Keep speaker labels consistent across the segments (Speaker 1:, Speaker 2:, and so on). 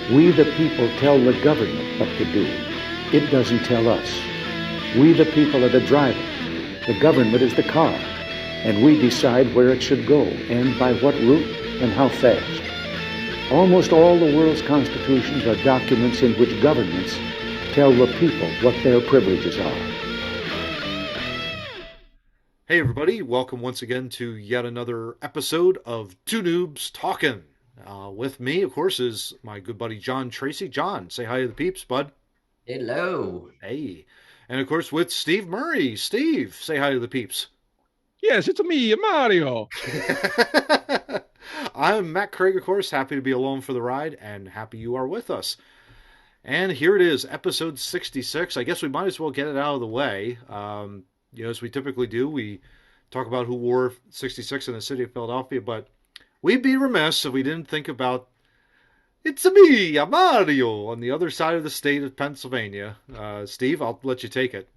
Speaker 1: We the people tell the government what to do. It doesn't tell us. We the people are the driver. The government is the car. And we decide where it should go and by what route and how fast. Almost all the world's constitutions are documents in which governments tell the people what their privileges are.
Speaker 2: Hey everybody, welcome once again to yet another episode of Two Noobs Talking. With me, of course, is my good buddy John Tracy. John, say hi to the peeps, bud.
Speaker 3: Hello.
Speaker 2: Hey. And of course with Steve Murray. Steve, say hi to the peeps.
Speaker 4: Yes, it's me, Mario.
Speaker 2: I'm Matt Craig, of course, happy to be along for the ride and happy you are with us. And here it is, episode 66. I guess we might as well get it out of the way. As we typically do, we talk about who wore 66 in the city of Philadelphia, but we'd be remiss if we didn't think about it's me, Mario, on the other side of the state of Pennsylvania. Steve, I'll let you take it.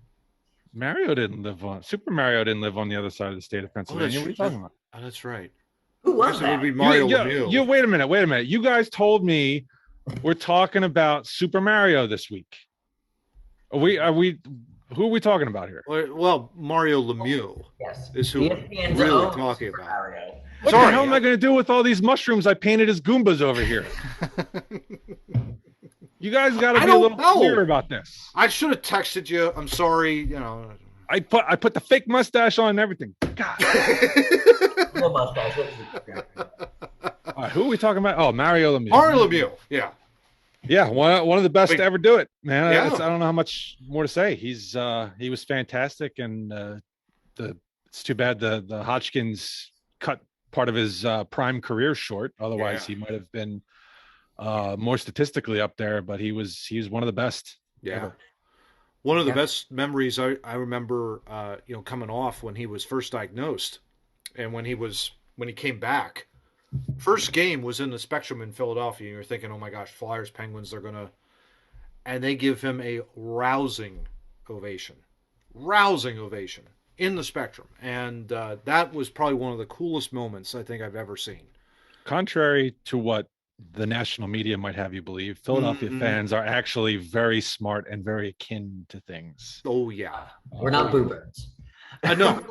Speaker 4: Super Mario didn't live on the other side of the state of Pennsylvania. What are you talking about?
Speaker 2: Oh, that's right.
Speaker 3: Who was
Speaker 2: It would
Speaker 3: that?
Speaker 2: be Mario Lemieux.
Speaker 4: Wait a minute. You guys told me we're talking about Super Mario this week. Who are we talking about here?
Speaker 2: Well, Mario Lemieux
Speaker 3: Yes.
Speaker 2: is who we're
Speaker 3: ESPN's
Speaker 2: really
Speaker 3: own
Speaker 2: talking
Speaker 3: Super
Speaker 2: about.
Speaker 3: Mario.
Speaker 4: What the hell am I going to do with all these mushrooms I painted as Goombas over here? You guys got to be a little clearer about this.
Speaker 2: I should have texted you. I'm sorry.
Speaker 4: I put the fake mustache on and everything. God.
Speaker 3: Real mustache.
Speaker 4: All right, who are we talking about? Oh, Mario Lemieux.
Speaker 2: Mario Lemieux. Yeah.
Speaker 4: Yeah, one of the best to ever do it, man.
Speaker 2: Yeah.
Speaker 4: I don't know how much more to say. He was fantastic, and it's too bad the Hodgkins cut part of his prime career short. Otherwise, he might have been more statistically up there. But he was one of the best.
Speaker 2: Yeah.
Speaker 4: Ever.
Speaker 2: One of the best memories I remember, coming off when he was first diagnosed, and when he came back. First game was in the Spectrum in Philadelphia, and you're thinking, oh my gosh, Flyers, Penguins, and they give him a rousing ovation in the Spectrum. And that was probably one of the coolest moments I think I've ever seen.
Speaker 4: Contrary to what the national media might have you believe, Philadelphia fans are actually very smart and very akin to things.
Speaker 2: Oh, yeah.
Speaker 3: We're not boo birds.
Speaker 2: No.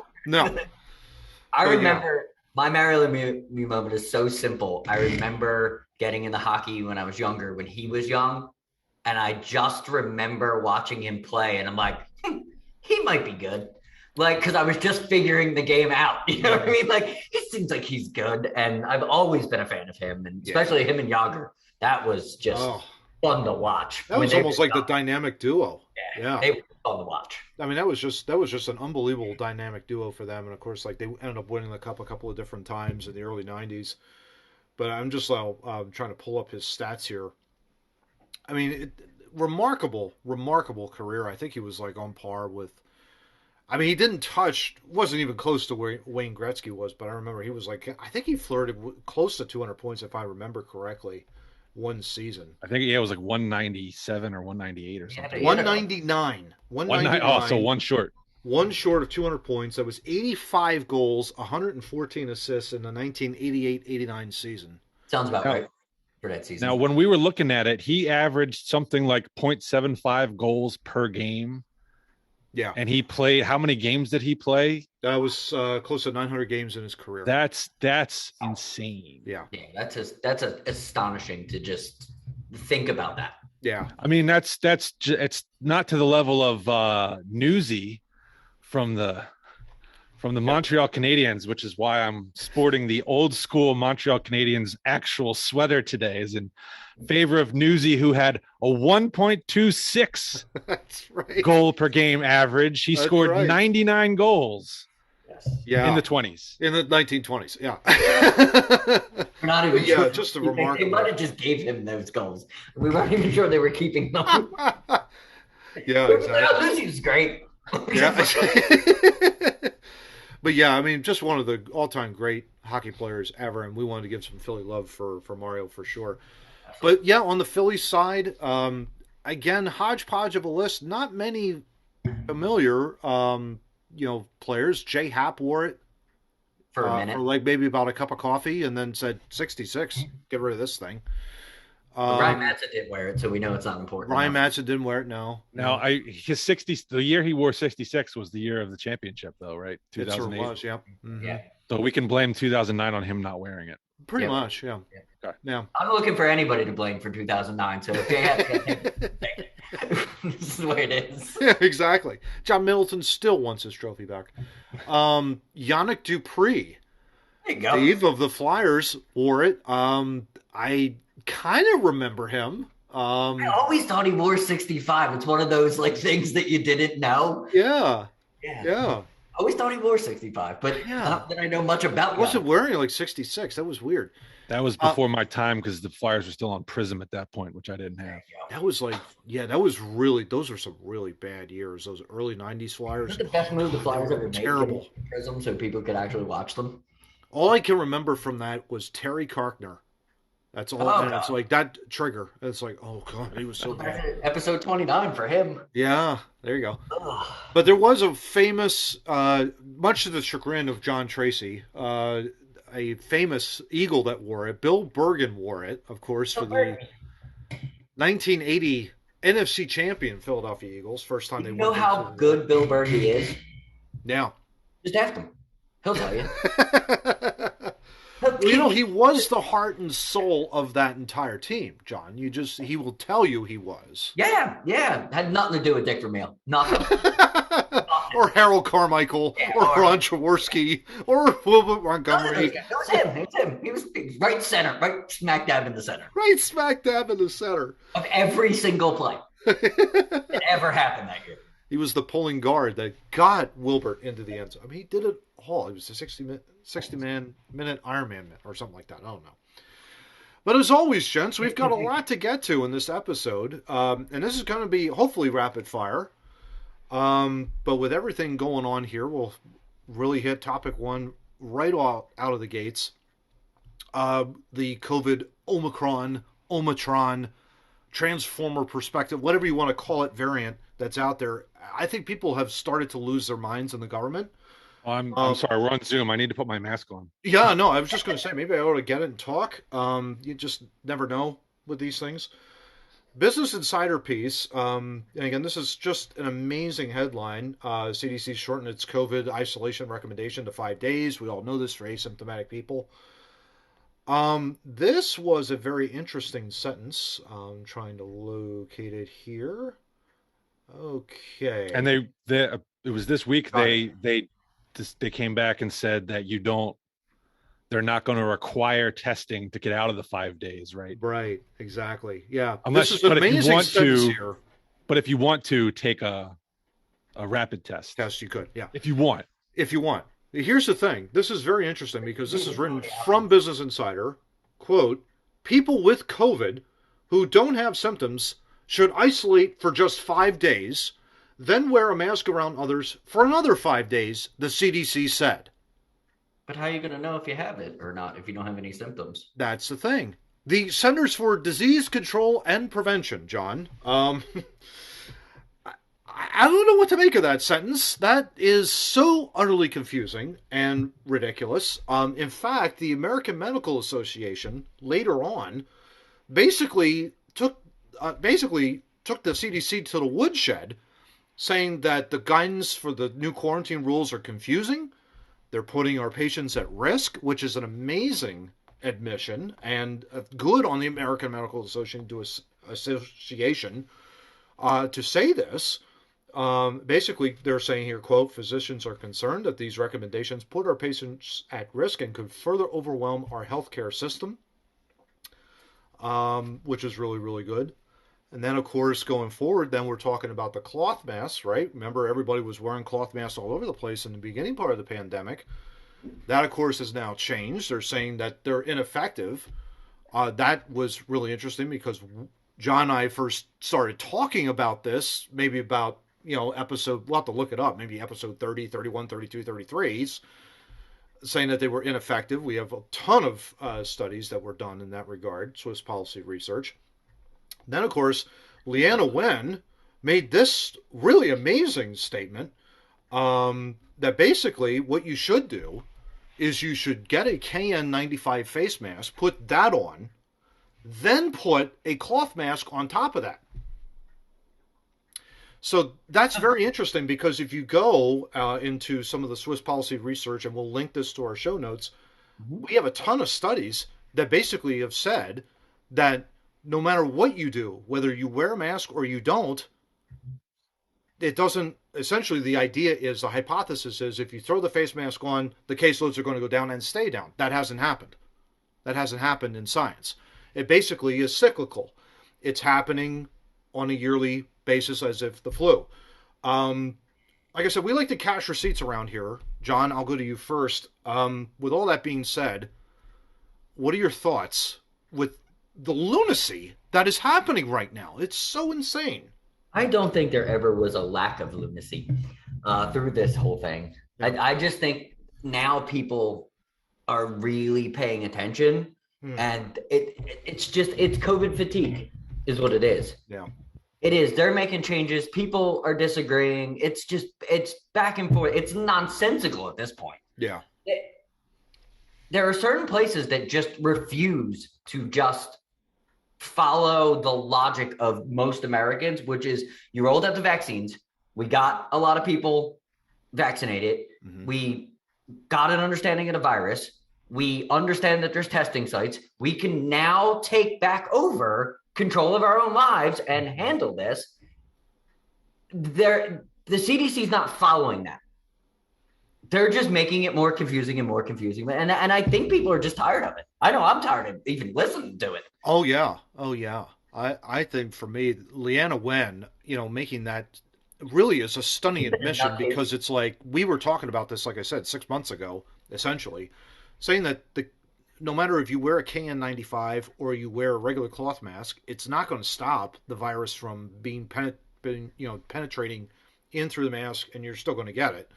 Speaker 3: I remember my Mario Lemieux moment is so simple. I remember getting into hockey when I was younger, when he was young, and I just remember watching him play, and I'm like, he might be good. Like, because I was just figuring the game out. You know what I mean? Like, it seems like he's good, and I've always been a fan of him, and especially him and Yager. That was just fun to watch.
Speaker 2: That was almost like the dynamic duo. Yeah.
Speaker 3: They were fun to watch.
Speaker 2: I mean, that was just an unbelievable dynamic duo for them, and of course, like they ended up winning the cup a couple of different times in the early '90s. But I'm just trying to pull up his stats here. I mean, remarkable career. I think he was like on par with. I mean, he wasn't even close to where Wayne Gretzky was, but I remember he was like, I think he flirted close to 200 points if I remember correctly. One season.
Speaker 4: I think it was like 197 or 198 or something.
Speaker 2: 199. 199.
Speaker 4: Oh, so one short.
Speaker 2: One short of 200 points. That was 85 goals, 114 assists in the 1988-89 season.
Speaker 3: Sounds about right for that season.
Speaker 4: Now, when we were looking at it, he averaged something like 0.75 goals per game.
Speaker 2: Yeah.
Speaker 4: And he played, how many games did he play?
Speaker 2: That was close to 900 games in his career.
Speaker 4: That's insane.
Speaker 2: Yeah.
Speaker 3: Yeah, that's astonishing to just think about that.
Speaker 2: Yeah.
Speaker 4: I mean, it's not to the level of Newsy from the Montreal Canadiens, which is why I'm sporting the old school Montreal Canadiens actual sweater today, is in favor of Newsy, who had a 1.26
Speaker 2: That's right.
Speaker 4: goal per game average. He scored 99 goals.
Speaker 2: Yeah.
Speaker 4: In the 20s.
Speaker 2: In the 1920s, yeah.
Speaker 3: Not even sure.
Speaker 2: Just a remarkable.
Speaker 3: They might have just gave him those goals. We weren't even sure they were keeping them.
Speaker 2: Yeah, exactly.
Speaker 3: This is great.
Speaker 2: Yeah. But yeah, I mean, just one of the all-time great hockey players ever, and we wanted to give some Philly love for Mario for sure. But yeah, on the Phillies side, again, hodgepodge of a list. Not many familiar, players. Jay Happ wore it
Speaker 3: for a minute,
Speaker 2: for like maybe about a cup of coffee, and then said 66. Get rid of this thing.
Speaker 3: Ryan Madsen didn't wear it, so we know it's not important.
Speaker 2: Ryan Madsen didn't wear it. No.
Speaker 4: His 60. The year he wore 66 was the year of the championship, though, right? 2008.
Speaker 2: It sure was. Yep. Mm-hmm.
Speaker 3: Yeah.
Speaker 4: So we can blame 2009 on him not wearing it.
Speaker 2: Pretty much, yeah.
Speaker 4: Okay.
Speaker 2: Yeah.
Speaker 3: I'm looking for anybody to blame for 2009. So if they have to, this is the way it is.
Speaker 2: Yeah, exactly. John Middleton still wants his trophy back. Yannick Dupree,
Speaker 3: There you go.
Speaker 2: Steve of the Flyers, wore it. I kind of remember him.
Speaker 3: I always thought he wore 65. It's one of those like things that you didn't know.
Speaker 2: Yeah.
Speaker 3: I always thought he wore 65, but not that I know much about.
Speaker 2: I wasn't wearing like 66. That was weird.
Speaker 4: That was before my time because the Flyers were still on Prism at that point, which I didn't have.
Speaker 2: That was like, that was really, those were some really bad years. Those early 90s Flyers.
Speaker 3: The best move the Flyers ever made.
Speaker 2: Terrible.
Speaker 3: Prism, so people could actually watch them.
Speaker 2: All I can remember from that was Terry Karkner. That's all. And it's like that trigger. It's like, oh God, he was so bad.
Speaker 3: Episode 29 for him.
Speaker 2: Yeah, there you go. Ugh. But there was a famous, much to the chagrin of John Tracy, a famous Eagle that wore it. Bill Bergen wore it, of course, for the 1980 NFC champion Philadelphia Eagles. First time they won.
Speaker 3: You know how good Bill Bergen is?
Speaker 2: Yeah.
Speaker 3: Just ask him. He'll tell you.
Speaker 2: You know, he was the heart and soul of that entire team, John. He will tell you he was.
Speaker 3: Yeah. Had nothing to do with Dick Vermeil. Nothing.
Speaker 2: Or Harold Carmichael, or Ron Jaworski, or Wilbert Montgomery.
Speaker 3: It was him. He was right center, right smack dab in the center.
Speaker 2: Right smack dab in the center.
Speaker 3: Of every single play that ever happened that year.
Speaker 2: He was the pulling guard that got Wilbert into the end zone. I mean, he did it all. It was a 60-minute Ironman or something like that. I don't know. But as always, gents, we've got a lot to get to in this episode. And this is going to be hopefully rapid fire. But with everything going on here, we'll really hit topic one right out of the gates. The COVID Omicron, Transformer perspective, whatever you want to call it, variant that's out there. I think people have started to lose their minds in the government.
Speaker 4: I'm sorry, we're on Zoom. I need to put my mask on.
Speaker 2: Yeah, no, I was just going to say, maybe I ought to get it and talk. You just never know with these things. Business Insider piece, and again, this is just an amazing headline. CDC shortened its COVID isolation recommendation to 5 days. We all know this for asymptomatic people. This was a very interesting sentence. I'm trying to locate it here. Okay.
Speaker 4: And it was this week they came back and said that they're not going to require testing to get out of the 5 days, right?
Speaker 2: Right, exactly. Yeah.
Speaker 4: Unless,
Speaker 2: this is amazing
Speaker 4: if you want
Speaker 2: sentence
Speaker 4: to,
Speaker 2: here.
Speaker 4: But if you want to take a rapid test,
Speaker 2: you could, yeah.
Speaker 4: If you want.
Speaker 2: Here's the thing. This is very interesting because this is written from Business Insider. Quote, people with COVID who don't have symptoms should isolate for just 5 days, then wear a mask around others for another 5 days, the CDC said.
Speaker 3: But how are you going to know if you have it or not if you don't have any symptoms?
Speaker 2: That's the thing. The Centers for Disease Control and Prevention, John. I don't know what to make of that sentence. That is so utterly confusing and ridiculous. In fact, the American Medical Association later on basically took the CDC to the woodshed, saying that the guidance for the new quarantine rules are confusing. They're putting our patients at risk, which is an amazing admission and good on the American Medical Association to say this. Basically, they're saying here, quote, physicians are concerned that these recommendations put our patients at risk and could further overwhelm our healthcare system, which is really, really good. And then, of course, going forward, then we're talking about the cloth masks, right? Remember, everybody was wearing cloth masks all over the place in the beginning part of the pandemic. That, of course, has now changed. They're saying that they're ineffective. That was really interesting because John and I first started talking about this, maybe about, episode, we'll have to look it up, maybe episode 30, 31, 32, 33, saying that they were ineffective. We have a ton of studies that were done in that regard, Swiss policy research. Then, of course, Leanna Wen made this really amazing statement that basically what you should do is you should get a KN95 face mask, put that on, then put a cloth mask on top of that. So that's very interesting, because if you go into some of the Swiss policy research, and we'll link this to our show notes, we have a ton of studies that basically have said that no matter what you do, whether you wear a mask or you don't, it doesn't, essentially the idea is, the hypothesis is, if you throw the face mask on, the caseloads are going to go down and stay down. That hasn't happened. That hasn't happened in science. It basically is cyclical. It's happening on a yearly basis as if the flu. Like I said, we like to cash receipts around here. John, I'll go to you first. With all that being said, what are your thoughts with the lunacy that is happening right now? It's so insane.
Speaker 3: I don't think there ever was a lack of lunacy through this whole thing. I just think now people are really paying attention, and it's COVID fatigue is what it is.
Speaker 2: Yeah.
Speaker 3: It is. They're making changes. People are disagreeing. It's back and forth. It's nonsensical at this point.
Speaker 2: Yeah.
Speaker 3: There are certain places that just refuse to just follow the logic of most Americans, which is, you rolled out the vaccines. We got a lot of people vaccinated. Mm-hmm. We got an understanding of the virus. We understand that there's testing sites. We can now take back over control of our own lives and handle this. The CDC is not following that. They're just making it more confusing and more confusing. And I think people are just tired of it. I know I'm tired of even listening to it.
Speaker 2: Oh, yeah. I think for me, Leanna Wen, making that really is a stunning admission, because it's like, we were talking about this, like I said, 6 months ago, essentially, saying that no matter if you wear a KN95 or you wear a regular cloth mask, it's not going to stop the virus from being penetrating in through the mask, and you're still going to get it.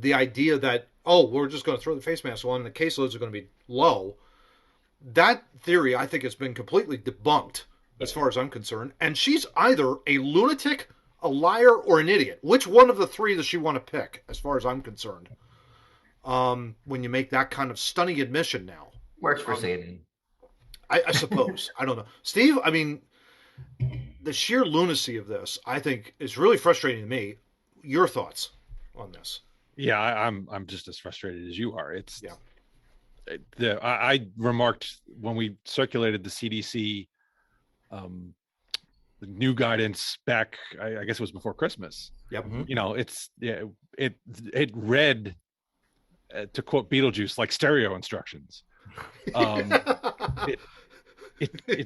Speaker 2: The idea that, we're just going to throw the face mask on and the caseloads are going to be low, that theory, I think, has been completely debunked as far as I'm concerned. And she's either a lunatic, a liar, or an idiot. Which one of the three does she want to pick, as far as I'm concerned? When you make that kind of stunning admission now.
Speaker 3: Works for Satan.
Speaker 2: I suppose. I don't know. Steve, I mean, the sheer lunacy of this, I think, is really frustrating to me. Your thoughts on this?
Speaker 4: Yeah, I'm just as frustrated as you are. I remarked when we circulated the CDC the new guidance back, I guess it was before Christmas.
Speaker 2: Yep.
Speaker 4: Mm-hmm. It read, to quote Beetlejuice, like stereo instructions. It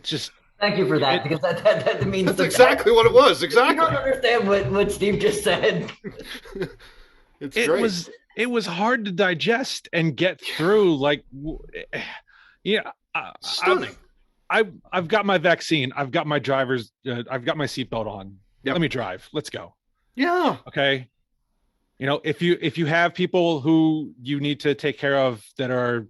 Speaker 4: just.
Speaker 3: Thank you for that, because that means
Speaker 2: that's exactly what it was. Exactly.
Speaker 3: You don't understand what Steve just said.
Speaker 4: It was hard to digest and get through. Like,
Speaker 2: stunning.
Speaker 4: I've got my vaccine. I've got my driver's. I've got my seatbelt on. Yep. Let me drive. Let's go.
Speaker 2: Yeah.
Speaker 4: Okay. If you have people who you need to take care of that are,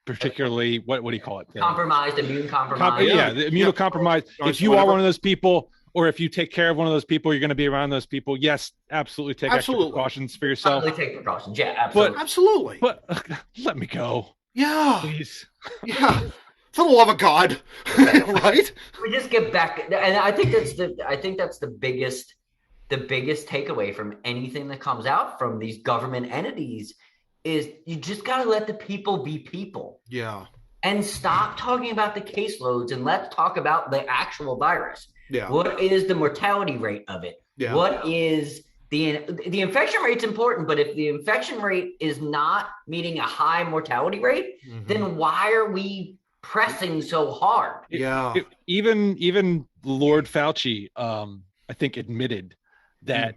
Speaker 4: particularly what do you call it?
Speaker 3: Compromised, immune compromised.
Speaker 4: The immunocompromised. If you are one of those people, or if you take care of one of those people, you're going to be around those people. Yes, absolutely. Take extra precautions for yourself.
Speaker 3: Absolutely take precautions. Yeah, absolutely.
Speaker 2: Absolutely.
Speaker 4: But let me go.
Speaker 2: Yeah.
Speaker 4: Please.
Speaker 2: Yeah. For the love of God. Right?
Speaker 3: We just get back, and I think that's the biggest takeaway from anything that comes out from these government entities is you just got to let the people be people.
Speaker 2: Yeah.
Speaker 3: And stop talking about the caseloads, and let's talk about the actual virus.
Speaker 2: Yeah.
Speaker 3: What is the mortality rate of it?
Speaker 2: Yeah.
Speaker 3: What is the infection rate's important, but if the infection rate is not meeting a high mortality rate, then why are we pressing so hard?
Speaker 2: Yeah.
Speaker 4: Even Lord Fauci, I think, admitted that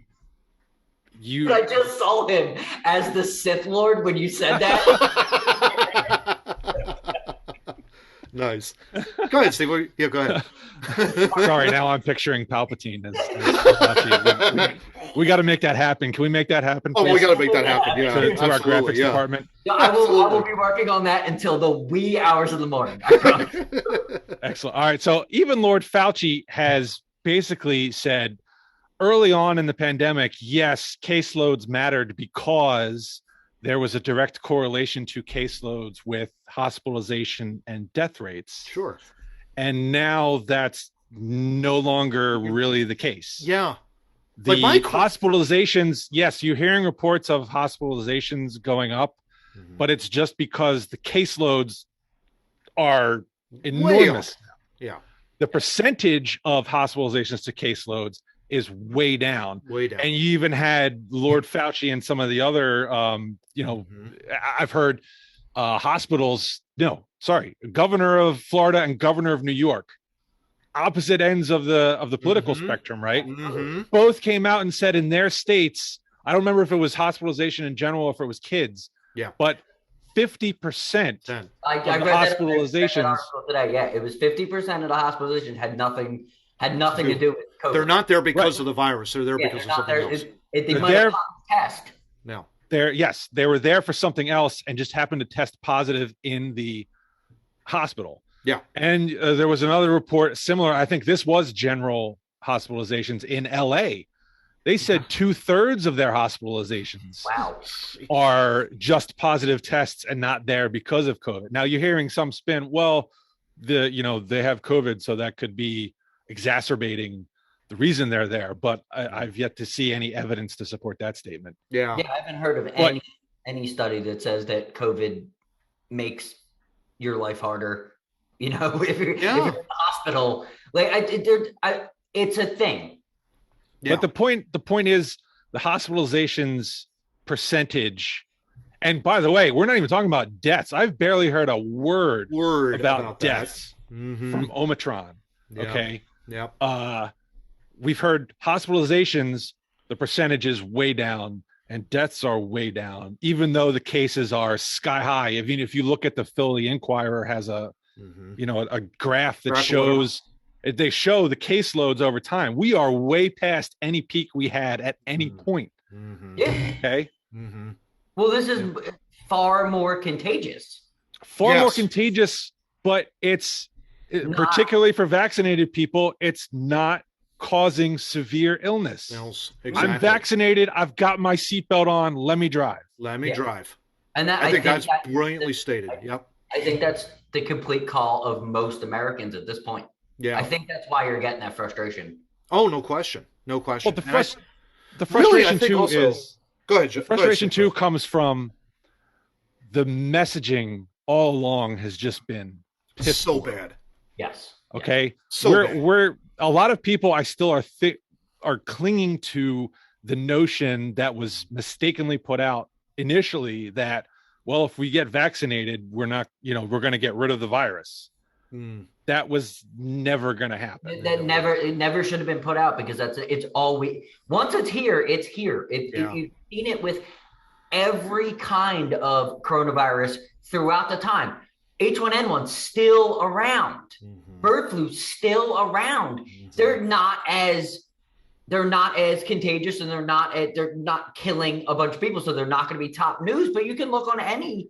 Speaker 3: I just saw him as the Sith Lord when you said that.
Speaker 2: Nice. Go ahead, Steve. Yeah, go ahead.
Speaker 4: Sorry, now I'm picturing Palpatine as Fauci. We got to make that happen. Can we make that happen, please?
Speaker 2: Oh, we got to make that happen. Yeah,
Speaker 4: to our graphics department.
Speaker 3: Yeah, I will be working on that until the wee hours of the morning. I promise.
Speaker 4: Excellent. All right. So even Lord Fauci has basically said early on in the pandemic, yes, caseloads mattered because there was a direct correlation to caseloads with hospitalization and death rates.
Speaker 2: Sure.
Speaker 4: And now that's no longer really the case.
Speaker 2: Yeah.
Speaker 4: The hospitalizations, yes, you're hearing reports of hospitalizations going up, but it's just because the caseloads are enormous.
Speaker 2: Yeah.
Speaker 4: The percentage of hospitalizations to caseloads is way down.
Speaker 2: Way down.
Speaker 4: And you even had Lord Fauci and some of the other, I've heard Governor of Florida and Governor of New York, opposite ends of the political spectrum, right? Both came out and said in their states, I don't remember if it was hospitalization in general or if it was kids, but 50% of the hospitalizations
Speaker 3: today. Yeah, it was 50% of the hospitalizations had nothing to do with COVID.
Speaker 2: They're not there because of the virus. They're there because of something else.
Speaker 3: They might have test.
Speaker 2: No.
Speaker 4: They were there for something else and just happened to test positive in the hospital.
Speaker 2: Yeah.
Speaker 4: And there was another report similar. I think this was general hospitalizations in LA. They said 2/3 of their hospitalizations are just positive tests and not there because of COVID. Now you're hearing some spin. Well, they have COVID, so that could be exacerbating the reason they're there. But I've yet to see any evidence to support that statement.
Speaker 3: Yeah, I haven't heard of any study that says that COVID makes your life harder. If you're in the hospital, it's a thing.
Speaker 4: Yeah. But the point is the hospitalizations percentage. And by the way, we're not even talking about deaths. I've barely heard a word about deaths from Omicron. Yeah. Okay.
Speaker 2: Yeah.
Speaker 4: We've heard hospitalizations, the percentage is way down, and deaths are way down, even though the cases are sky high. If you look at the Philly Inquirer has a graph that shows. They show the caseloads over time. We are way past any peak we had at any point.
Speaker 3: Yeah.
Speaker 4: Okay.
Speaker 3: Well, this is far more contagious.
Speaker 4: More contagious, but it's particularly for vaccinated people, it's not causing severe illness.
Speaker 2: Exactly.
Speaker 4: I'm vaccinated. I've got my seatbelt on. Let me drive.
Speaker 3: And
Speaker 2: I think that's brilliantly stated. Yep.
Speaker 3: I think that's the complete call of most Americans at this point.
Speaker 2: Yeah,
Speaker 3: I think that's why you're getting that frustration.
Speaker 2: Oh, no question. Well,
Speaker 4: the frustration too comes from the messaging all along has just been
Speaker 2: so bad.
Speaker 3: Yes.
Speaker 4: Okay.
Speaker 2: So
Speaker 4: we're a lot of people I still are clinging to the notion that was mistakenly put out initially that, well, if we get vaccinated, we're not, we're going to get rid of the virus. That was never going to happen.
Speaker 3: It never should have been put out because once it's here, it's here. You've seen it with every kind of coronavirus throughout the time. H1N1 still around. Bird flu still around. They're not as contagious and they're not killing a bunch of people, so they're not going to be top news. But you can look on any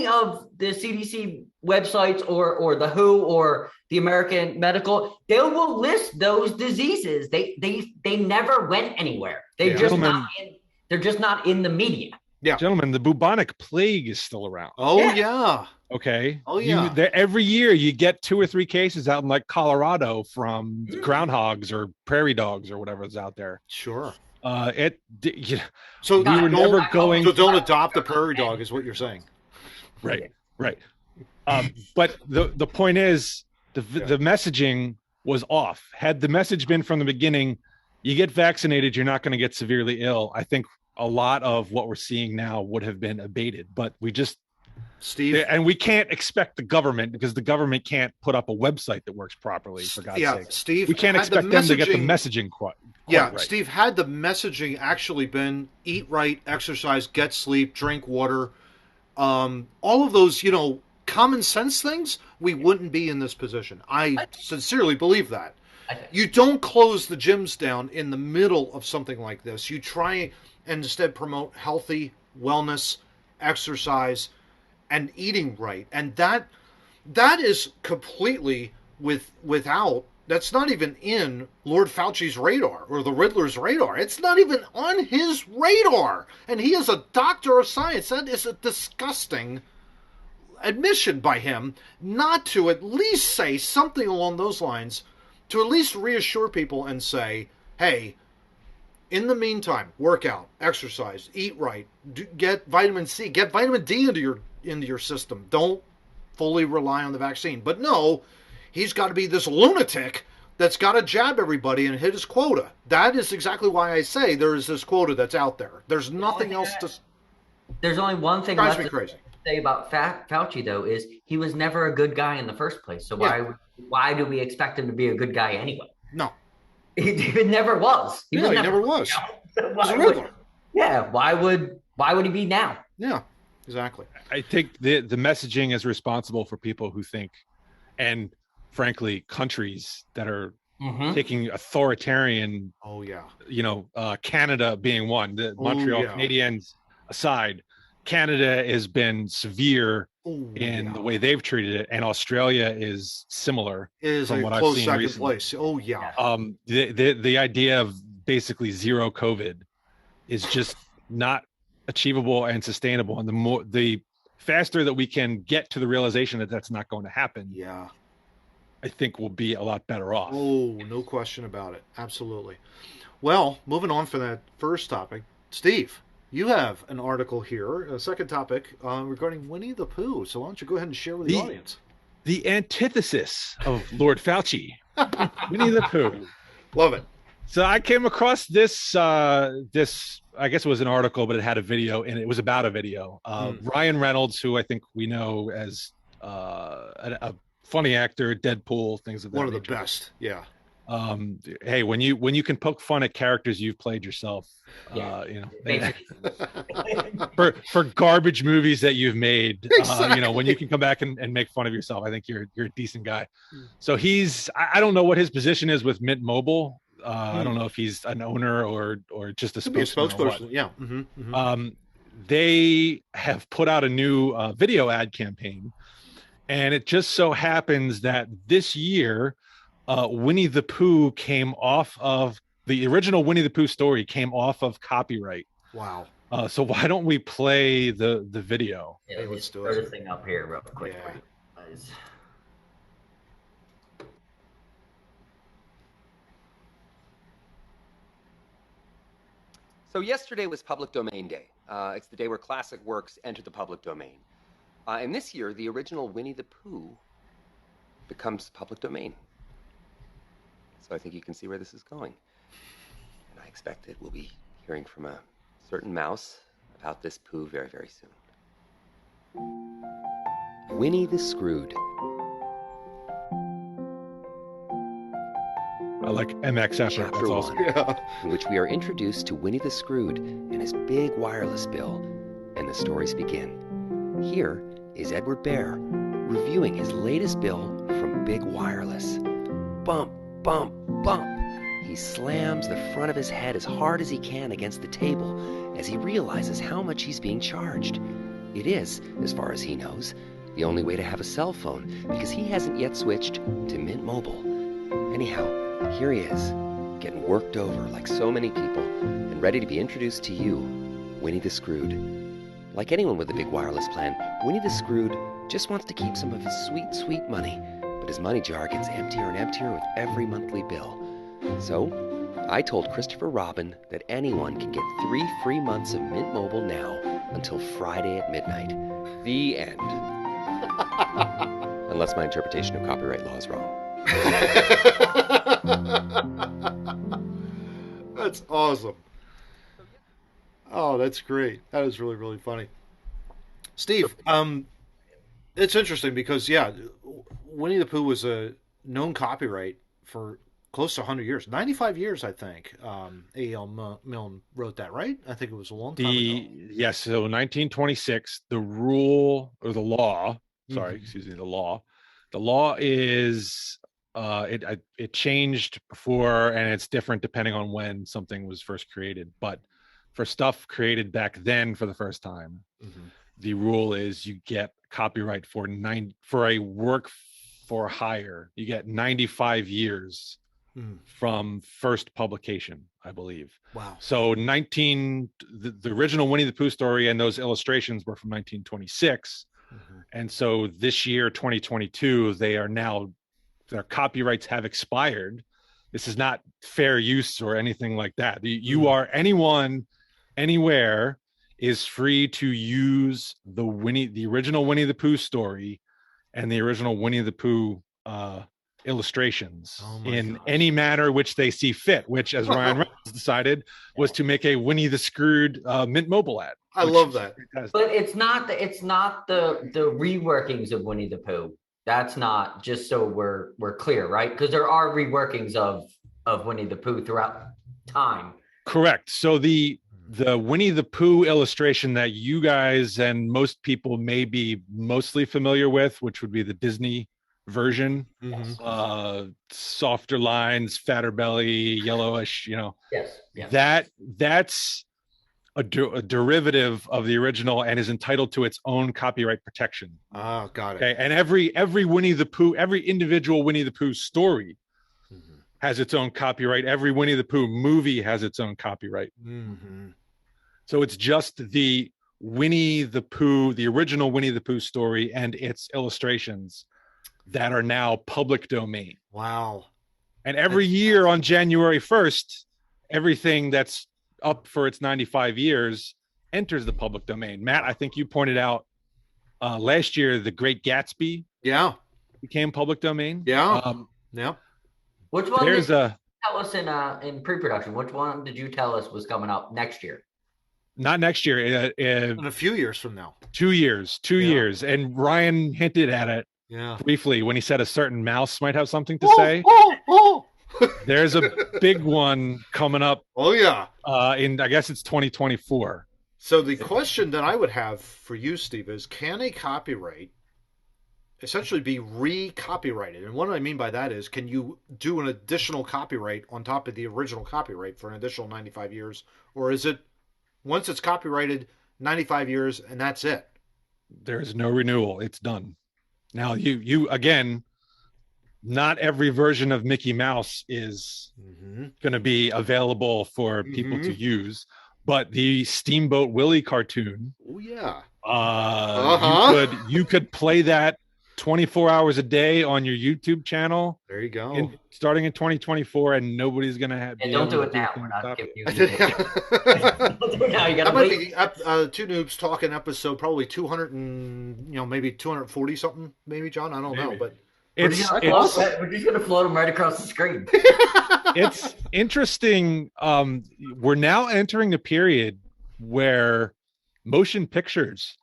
Speaker 3: of the CDC websites or the WHO or the American Medical, they will list those diseases. They never went anywhere. They're just not in the media.
Speaker 2: Yeah,
Speaker 4: gentlemen, the bubonic plague is still around.
Speaker 2: Oh yeah.
Speaker 4: Okay.
Speaker 2: Oh yeah.
Speaker 4: Every year you get 2 or 3 cases out in like Colorado from groundhogs or prairie dogs or whatever's out there.
Speaker 2: Sure.
Speaker 4: So
Speaker 2: we
Speaker 4: were never going.
Speaker 2: So don't adopt a prairie dog, is what you're saying.
Speaker 4: Right. But the point is the messaging was off. Had the message been from the beginning, you get vaccinated, you're not going to get severely ill, I think a lot of what we're seeing now would have been abated. But we just,
Speaker 2: Steve,
Speaker 4: and we can't expect the government, because the government can't put up a website that works properly, for God's sake.
Speaker 2: Steve,
Speaker 4: we can't expect them to get the messaging quite right.
Speaker 2: Steve, had the messaging actually been eat right, exercise, get sleep, drink water, all of those, common sense things, we wouldn't be in this position. I sincerely believe that. You don't close the gyms down in the middle of something like this. You try and instead promote healthy wellness, exercise, and eating right. And that is completely without that's not even in Lord Fauci's radar or the Riddler's radar. It's not even on his radar. And he is a doctor of science. That is a disgusting admission by him not to at least say something along those lines, to at least reassure people and say, hey, in the meantime, work out, exercise, eat right, get vitamin C, get vitamin D into your system. Don't fully rely on the vaccine. But no, he's got to be this lunatic that's got to jab everybody and hit his quota. That is exactly why I say there is this quota that's out there. There's nothing else to.
Speaker 3: There's only one thing
Speaker 2: Drives
Speaker 3: left
Speaker 2: me crazy.
Speaker 3: to say about Fauci, though, is he was never a good guy in the first place. So why do we expect him to be a good guy anyway?
Speaker 2: No.
Speaker 3: He never was.
Speaker 2: He never was.
Speaker 3: Why would he be now?
Speaker 2: Yeah, exactly.
Speaker 4: I think the messaging is responsible for people who think, and frankly, countries that are taking authoritarian.
Speaker 2: Oh yeah.
Speaker 4: Canada being one. The Montreal Canadiens aside, Canada has been severe in the way they've treated it, and Australia is similar.
Speaker 2: Is
Speaker 4: from
Speaker 2: a
Speaker 4: what
Speaker 2: close
Speaker 4: I've seen
Speaker 2: second
Speaker 4: recently.
Speaker 2: place. Oh yeah.
Speaker 4: The idea of basically zero COVID is just not achievable and sustainable. And the faster that we can get to the realization that that's not going to happen, I think we'll be a lot better off.
Speaker 2: Oh, no question about it. Absolutely. Well, moving on from that first topic, Steve, you have an article here, a second topic regarding Winnie the Pooh. So why don't you go ahead and share with the audience?
Speaker 4: The antithesis of Lord Fauci, Winnie the Pooh.
Speaker 2: Love it.
Speaker 4: So I came across this, I guess it was an article, but it had a video, and it was about a video. Ryan Reynolds, who I think we know as a funny actor, Deadpool, things of that
Speaker 2: nature. One of
Speaker 4: the
Speaker 2: best, yeah.
Speaker 4: Hey, when you can poke fun at characters you've played yourself, for garbage movies that you've made,
Speaker 2: exactly.
Speaker 4: When you can come back and make fun of yourself, I think you're a decent guy. So I don't know what his position is with Mint Mobile. I don't know if he's an owner or just a spokesperson.
Speaker 2: Yeah.
Speaker 4: They have put out a new video ad campaign, and it just so happens that this year, Winnie the Pooh came off of the original Winnie the Pooh story came off of copyright.
Speaker 2: Wow.
Speaker 4: So why don't we play the video?
Speaker 3: Yeah, let's throw this thing up here real quick.
Speaker 2: Yeah.
Speaker 5: So yesterday was Public Domain Day. It's the day where classic works enter the public domain. And this year, the original Winnie the Pooh becomes public domain. So I think you can see where this is going. And I expect that we'll be hearing from a certain mouse about this Pooh very, very soon. Winnie the Screwed.
Speaker 4: I like MX effort. That's awesome.
Speaker 5: In which we are introduced to Winnie the Screwed and his big wireless bill, and the stories begin. Here is Edward Bear reviewing his latest bill from Big Wireless. Bump, bump, bump. He slams the front of his head as hard as he can against the table as he realizes how much he's being charged. It is, as far as he knows, the only way to have a cell phone because he hasn't yet switched to Mint Mobile. Anyhow, here he is, getting worked over like so many people and ready to be introduced to you, Winnie the Screwed. Like anyone with a big wireless plan, Winnie the Screwed just wants to keep some of his sweet, sweet money, but his money jar gets emptier and emptier with every monthly bill. So, I told Christopher Robin that anyone can get 3 free months of Mint Mobile now until Friday at midnight. The end. Unless my interpretation of copyright law is wrong.
Speaker 2: That's awesome. Oh, that's great. That is really, really funny. Steve, it's interesting because, Winnie the Pooh was a known copyright for close to 100 years. 95 years, I think. A.L. Milne wrote that, right? I think it was a long time ago.
Speaker 4: Yes, so 1926, the law, the law is, it changed before, and it's different depending on when something was first created. But for stuff created back then for the first time, the rule is you get copyright for a work for hire. You get 95 years from first publication, I believe.
Speaker 2: Wow.
Speaker 4: So the original Winnie the Pooh story and those illustrations were from 1926. And so this year, 2022, their copyrights have expired. This is not fair use or anything like that. Anyone, anywhere is free to use the original Winnie the Pooh story and the original Winnie the Pooh illustrations in any manner which they see fit, which, as Ryan Reynolds decided, was to make a Winnie the Screwed Mint Mobile ad.
Speaker 2: I love that.
Speaker 3: But it's not the reworkings of Winnie the Pooh. That's not, just so we're clear, right? Because there are reworkings of Winnie the Pooh throughout time.
Speaker 4: Correct. So the Winnie the Pooh illustration that you guys and most people may be mostly familiar with, which would be the Disney version, softer lines, fatter belly, yellowish,
Speaker 3: Yes.
Speaker 4: That's a derivative of the original and is entitled to its own copyright protection.
Speaker 2: Oh, got it.
Speaker 4: Okay, and every Winnie the Pooh, every individual Winnie the Pooh story has its own copyright. Every Winnie the Pooh movie has its own copyright. So it's just the Winnie the Pooh, the original Winnie the Pooh story and its illustrations that are now public domain.
Speaker 2: Wow.
Speaker 4: And every year on January 1st, everything that's up for its 95 years enters the public domain. Matt, I think you pointed out last year, The Great Gatsby became public domain.
Speaker 2: Yeah.
Speaker 3: Which one did you tell us in pre-production? Which one did you tell us was coming up next year?
Speaker 4: Not next year.
Speaker 2: In a few years from now.
Speaker 4: 2 years. 2 years. And Ryan hinted at it briefly when he said a certain mouse might have something to say. There's a big one coming up.
Speaker 2: Oh, yeah.
Speaker 4: I guess it's 2024.
Speaker 2: So the question that I would have for you, Steve, is can a copyright essentially be re-copyrighted? And what I mean by that is, can you do an additional copyright on top of the original copyright for an additional 95 years? Or is it, once it's copyrighted, 95 years and that's it?
Speaker 4: There's no renewal. It's done. Now, you again, not every version of Mickey Mouse is going to be available for people to use, but the Steamboat Willie cartoon.
Speaker 2: Oh yeah.
Speaker 4: You could play that 24 hours a day on your YouTube channel.
Speaker 2: There you go.
Speaker 4: Starting in 2024, and nobody's going to have.
Speaker 3: And don't do it now. We're not giving you. Don't do it now. You got to wait.
Speaker 2: Two Noobs Talking episode, probably 200 and maybe 240 something, maybe, John. I don't know, but.
Speaker 3: We're just going to float them right across the screen.
Speaker 4: It's interesting. We're now entering a period where motion pictures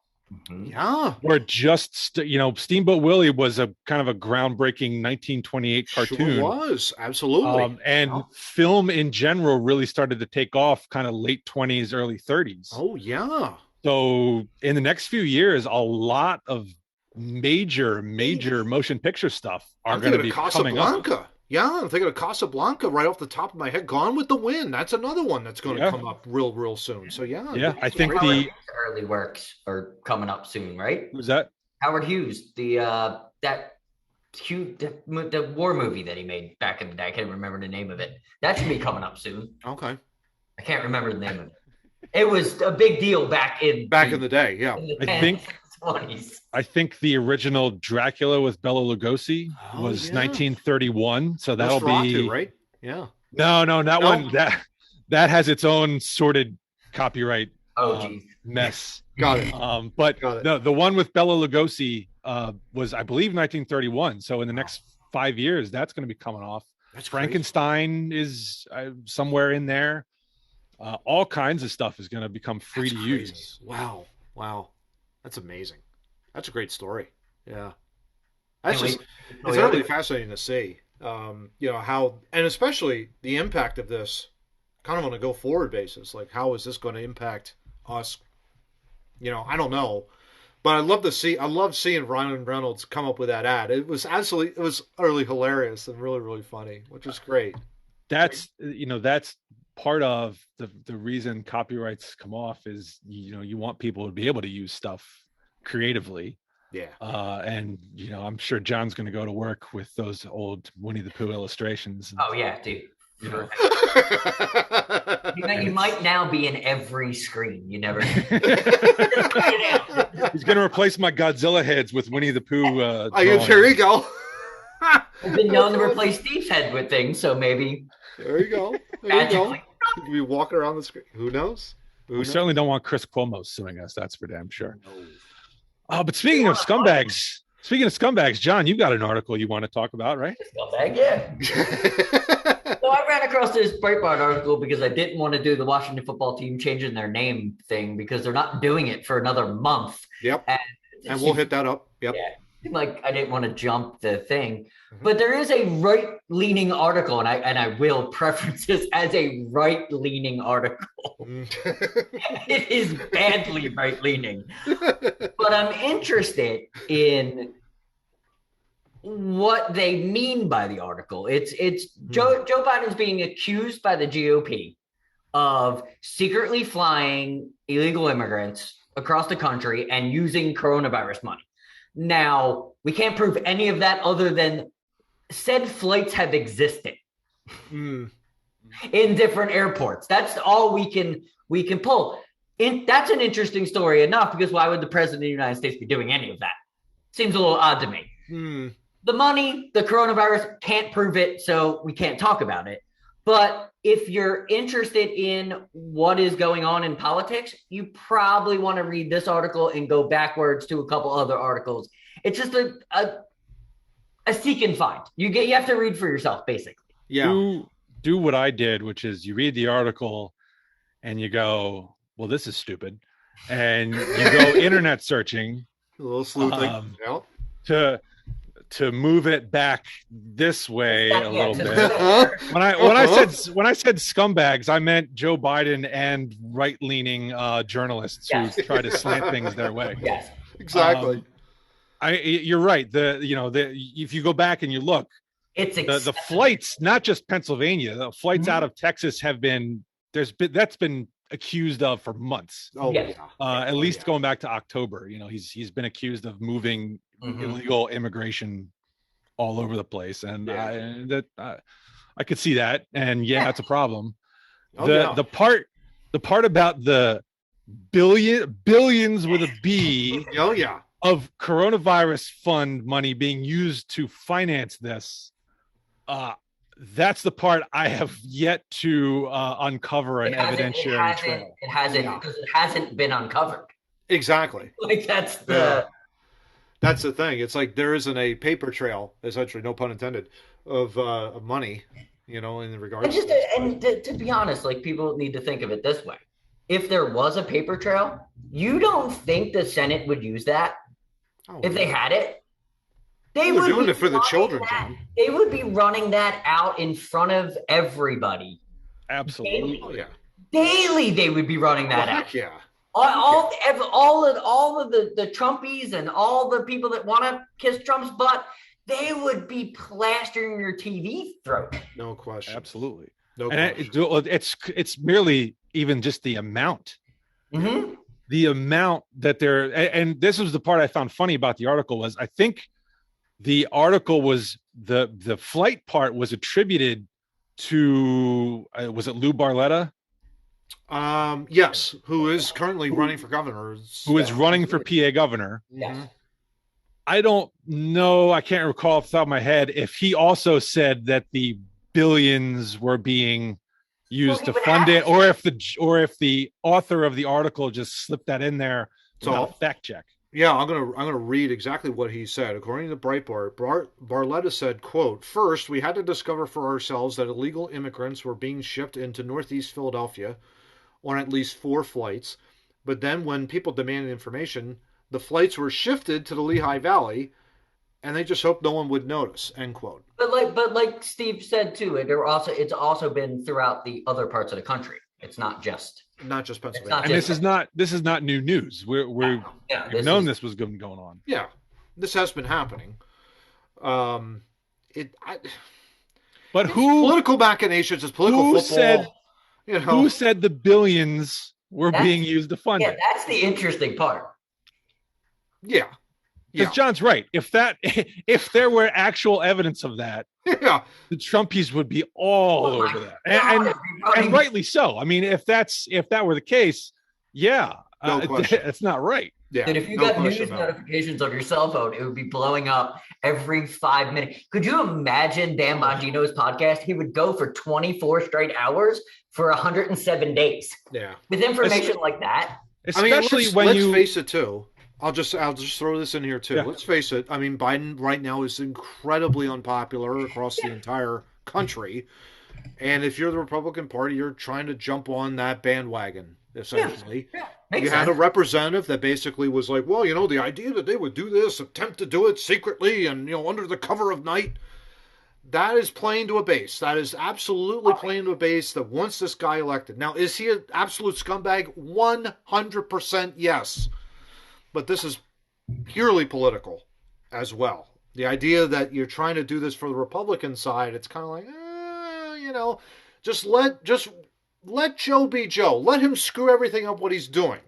Speaker 4: were just, Steamboat Willie was a kind of a groundbreaking 1928 cartoon.
Speaker 2: Sure was, absolutely.
Speaker 4: And film in general really started to take off kind of late 20s, early 30s.
Speaker 2: Oh, yeah.
Speaker 4: So in the next few years, a lot of major motion picture stuff are going to be coming up.
Speaker 2: Yeah, I'm thinking of Casablanca right off the top of my head. Gone with the Wind. That's another one that's going to come up real soon. So
Speaker 4: I think
Speaker 3: the early works are coming up soon, right?
Speaker 4: Who's that?
Speaker 3: Howard Hughes, the war movie that he made back in the day. I can't remember the name of it. That should be coming up soon.
Speaker 2: Okay.
Speaker 3: I can't remember the name of it. It was a big deal back in
Speaker 2: the day. Yeah,
Speaker 4: I think the original Dracula with Bela Lugosi was 1931. So that'll be
Speaker 2: right. Yeah.
Speaker 4: No, that one that has its own sorted copyright mess.
Speaker 2: Got it.
Speaker 4: The one with Bela Lugosi was, I believe, 1931. So in the next 5 years, that's going to be coming off.
Speaker 2: That's
Speaker 4: Frankenstein is somewhere in there. All kinds of stuff is going to become free to use.
Speaker 2: Wow. That's amazing. That's a great story. Yeah. It's really fascinating to see, how, and especially the impact of this kind of on a go forward basis. Like, how is this going to impact us? I don't know, but I love seeing Ryan Reynolds come up with that ad. It was utterly hilarious and really, really funny, which is great.
Speaker 4: That's part of the reason copyrights come off is, you want people to be able to use stuff creatively.
Speaker 2: Yeah.
Speaker 4: And I'm sure John's going to go to work with those old Winnie the Pooh illustrations.
Speaker 3: Oh yeah, dude.
Speaker 4: You know.
Speaker 3: You might now be in every screen. You never.
Speaker 4: He's going to replace my Godzilla heads with Winnie the Pooh.
Speaker 2: There you go.
Speaker 3: I've been known to replace Steve's head with things, so maybe.
Speaker 2: There you go. There you go. You can be walking around the screen. Who knows? We
Speaker 4: certainly don't want Chris Cuomo suing us. That's for damn sure. But speaking of scumbags, John, you got an article you want to talk about, right?
Speaker 3: Scumbag, yeah. So I ran across this Breitbart article because I didn't want to do the Washington football team changing their name thing because they're not doing it for another month.
Speaker 2: Yep. And we'll hit that up. Yep.
Speaker 3: Yeah. Like I didn't want to jump the thing, but there is a right-leaning article, and I will preference this as a right-leaning article. It is badly right-leaning, but I'm interested in what they mean by the article. It's Joe Biden's being accused by the GOP of secretly flying illegal immigrants across the country and using coronavirus money. Now, we can't prove any of that other than said flights have existed in different airports. That's all we can pull. That's an interesting story enough, because why would the president of the United States be doing any of that? Seems a little odd to me. The money, the coronavirus, can't prove it, so we can't talk about it. But if you're interested in what is going on in politics, you probably want to read this article and go backwards to a couple other articles. It's just a seek and find. You have to read for yourself, basically.
Speaker 2: Yeah.
Speaker 4: Do what I did, which is you read the article and you go, well, this is stupid. And you go internet searching.
Speaker 2: A little sleuthing.
Speaker 4: To move it back this way a little bit. When I said scumbags, I meant Joe Biden and right-leaning journalists who try to slant things their way.
Speaker 3: Yes,
Speaker 2: exactly.
Speaker 4: You're right. If you go back and you look,
Speaker 3: it's
Speaker 4: the flights, not just Pennsylvania, the flights out of Texas that's been accused of for months. At least going back to October. He's been accused of moving illegal immigration all over the place, and I could see that, and that's a problem. The part about the billions with a B of coronavirus fund money being used to finance this, that's the part I have yet to uncover an evidentiary trail.
Speaker 3: It hasn't, because it hasn't been uncovered.
Speaker 2: Exactly.
Speaker 3: Like that's
Speaker 2: the thing. It's like there isn't a paper trail, essentially, no pun intended, of money, in regards to this.
Speaker 3: And to be honest, like, people need to think of it this way. If there was a paper trail, you don't think the Senate would use that if they had it? They would
Speaker 2: doing it for the children, John.
Speaker 3: They would be running that out in front of everybody.
Speaker 4: Absolutely.
Speaker 3: Daily, they would be running that out.
Speaker 2: Yeah.
Speaker 3: All of the Trumpies and all the people that want to kiss Trump's butt, they would be plastering your TV throat.
Speaker 2: No question.
Speaker 4: Absolutely.
Speaker 2: No
Speaker 4: question. It's merely even just the amount.
Speaker 3: Mm-hmm.
Speaker 4: The amount that and this was the part I found funny about the article was, I think the article was the flight part was attributed to was it Lou Barletta?
Speaker 2: Yes, who is currently running for governor.
Speaker 4: Who is running for PA governor.
Speaker 3: Yes.
Speaker 4: I don't know, I can't recall off the top of my head if he also said that the billions were being used to fund it, or if the author of the article just slipped that in there without a fact check.
Speaker 2: Yeah, I'm gonna read exactly what he said. According to Breitbart, Barletta said, quote, "First, we had to discover for ourselves that illegal immigrants were being shipped into Northeast Philadelphia on at least 4 flights. But then when people demanded information, the flights were shifted to the Lehigh Valley, and they just hoped no one would notice," end quote.
Speaker 3: But like Steve said too, it's also been throughout the other parts of the country. It's not just
Speaker 2: Pennsylvania.
Speaker 4: And this is not new news. We've known this was going on.
Speaker 2: Yeah, this has been happening. But political machinations is political football.
Speaker 4: Who said the billions were being used to fund it?
Speaker 3: That's the interesting part.
Speaker 2: Yeah.
Speaker 4: Because John's right. If there were actual evidence of that,
Speaker 2: yeah,
Speaker 4: the Trumpies would be all over that, and rightly so. I mean, if that were the case, yeah,
Speaker 2: no question.
Speaker 4: It's not right.
Speaker 2: Yeah,
Speaker 3: and if you got news notifications on your cell phone, it would be blowing up every 5 minutes. Could you imagine Dan Bongino's podcast? He would go for 24 straight hours for 107 days.
Speaker 2: Yeah,
Speaker 3: with information like that.
Speaker 4: Especially
Speaker 2: let's face it too. I'll just throw this in here too.
Speaker 4: Yeah.
Speaker 2: Let's face it. I mean, Biden right now is incredibly unpopular across the entire country, and if you're the Republican Party, you're trying to jump on that bandwagon. Essentially, you had a representative that basically was like, well, the idea that they would do this, attempt to do it secretly and, under the cover of night, that is playing to a base. That is absolutely playing to a base that wants this guy elected. Now, is he an absolute scumbag? 100% yes. But this is purely political as well. The idea that you're trying to do this for the Republican side, it's kind of like, just let Joe be Joe. Let him screw everything up what he's doing.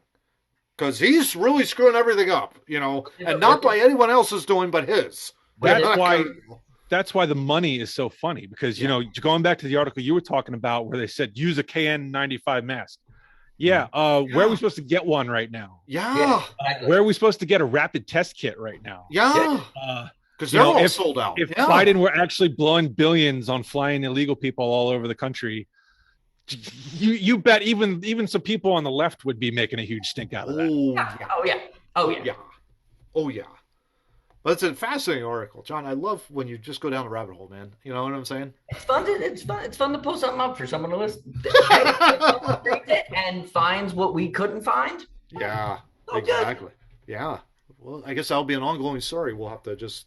Speaker 2: Because he's really screwing everything up, and not by anyone else's doing but his.
Speaker 4: That's why the money is so funny. Because, going back to the article you were talking about where they said use a KN95 mask. Yeah. Where are we supposed to get one right now?
Speaker 2: Yeah.
Speaker 4: Where are we supposed to get a rapid test kit right now?
Speaker 2: Yeah. Because they're all sold out.
Speaker 4: If Biden were actually blowing billions on flying illegal people all over the country, you bet even some people on the left would be making a huge stink out of that.
Speaker 3: Oh yeah.
Speaker 2: But it's a fascinating article, John. I love when you just go down the rabbit hole, man. You know what I'm saying?
Speaker 3: It's fun. It's fun to pull something up for someone to listen and finds what we couldn't find.
Speaker 2: Yeah, exactly. Good. Yeah. Well, I guess that'll be an ongoing story. We'll have to just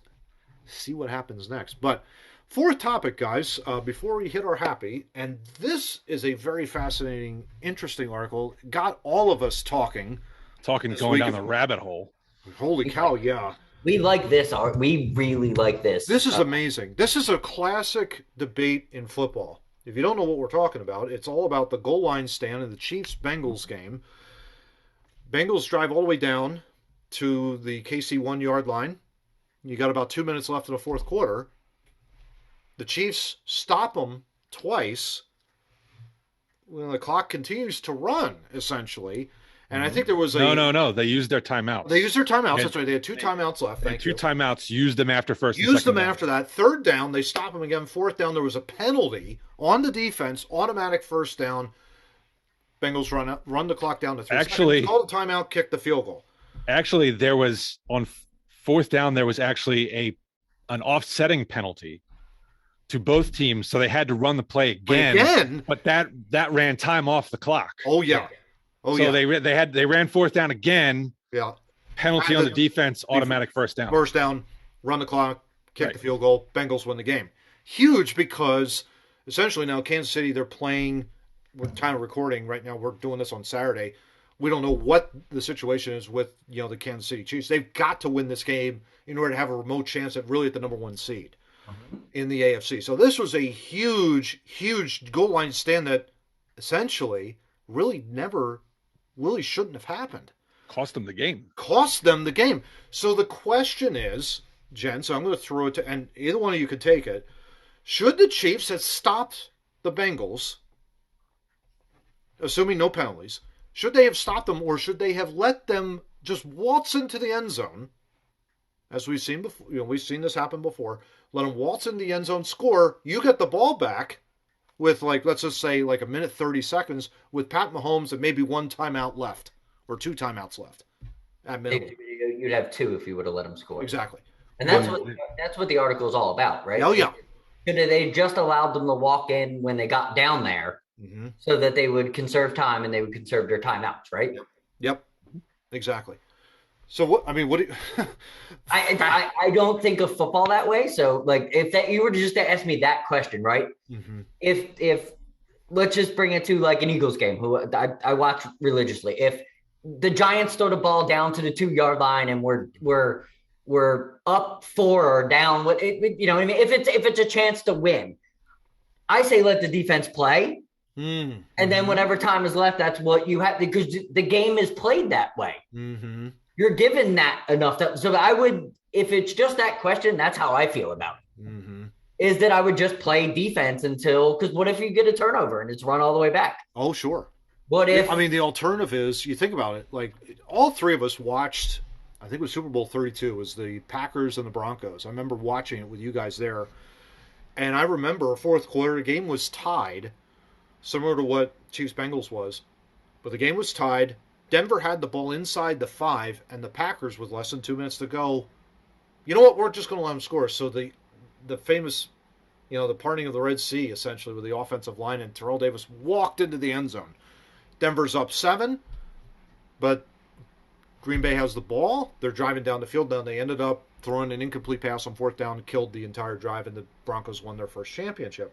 Speaker 2: see what happens next. But fourth topic, guys, before we hit our happy, and this is a very fascinating, interesting article. Got all of us talking
Speaker 4: going down the rabbit hole.
Speaker 2: Holy cow, yeah.
Speaker 3: We like this art. We really like this.
Speaker 2: This is amazing. This is a classic debate in football. If you don't know what we're talking about, it's all about the goal line stand in the Chiefs-Bengals game. Bengals drive all the way down to the KC 1-yard line. You got about 2 minutes left in the fourth quarter. The Chiefs stop them twice. Well, the clock continues to run, essentially. And I think there was
Speaker 4: No. They used their timeouts.
Speaker 2: That's right. They had two timeouts left.
Speaker 4: Timeouts. Used them after first.
Speaker 2: Used them after that. Third down, they stop them again. Fourth down, there was a penalty on the defense. Automatic first down. Bengals run the clock down to 3 seconds. Call the timeout, kick the field goal.
Speaker 4: Actually, there was on fourth down. There was actually an offsetting penalty to both teams, so they had to run the play again. But that ran time off the clock.
Speaker 2: Oh yeah.
Speaker 4: They ran fourth down again.
Speaker 2: Yeah.
Speaker 4: Penalty on the defense, automatic first down.
Speaker 2: First down, run the clock, kick the field goal. Bengals win the game. Huge because essentially now Kansas City, they're playing. We're time of recording right now. We're doing this on Saturday. We don't know what the situation is with the Kansas City Chiefs. They've got to win this game in order to have a remote chance at really at the number one seed in the AFC. So this was a huge, huge goal line stand that essentially really shouldn't have happened.
Speaker 4: Cost them the game.
Speaker 2: So the question is, Jen, so I'm going to throw it to, and either one of you could take it. Should the Chiefs have stopped the Bengals, assuming no penalties, should they have stopped them, or should they have let them just waltz into the end zone, as we've seen before? We've seen this happen before. Let them waltz in the end zone, score. You get the ball back with, let's just say, a minute 30 seconds with Pat Mahomes and maybe one timeout left or two timeouts left at minimum.
Speaker 3: You'd have two if you would have let them score.
Speaker 2: Exactly.
Speaker 3: And that's what the article is all about, right?
Speaker 2: Oh, yeah.
Speaker 3: They just allowed them to walk in when they got down there so that they would conserve time and they would conserve their timeouts, right?
Speaker 2: Yep. Exactly. So what do you
Speaker 3: I don't think of football that way. So if you were just to ask me that question, right? Mm-hmm. If let's just bring it to an Eagles game, who I watch religiously. If the Giants throw the ball down to the 2-yard line and we're up 4 or down, you know what I mean? If it's a chance to win, I say let the defense play. And then whatever time is left, that's what you have, because the game is played that way. Mm-hmm. you're given that enough. So I would, if it's just that question, that's how I feel about it.
Speaker 2: Mm-hmm.
Speaker 3: Is that I would just play defense until, because what if you get a turnover and it's run all the way back?
Speaker 2: Oh, sure.
Speaker 3: What if?
Speaker 2: I mean, the alternative is, you think about it, like all three of us watched, I think it was Super Bowl 32, was the Packers and the Broncos. I remember watching it with you guys there. And I remember fourth quarter, the game was tied, similar to what Chiefs Bengals was. But the game was tied. Denver had the ball inside the 5, and the Packers, with less than 2 minutes to go, you know what, we're just going to let them score. So the famous, the parting of the Red Sea, essentially, with the offensive line, and Terrell Davis walked into the end zone. Denver's up 7, but Green Bay has the ball. They're driving down the field. Now they ended up throwing an incomplete pass on fourth down and killed the entire drive, and the Broncos won their first championship.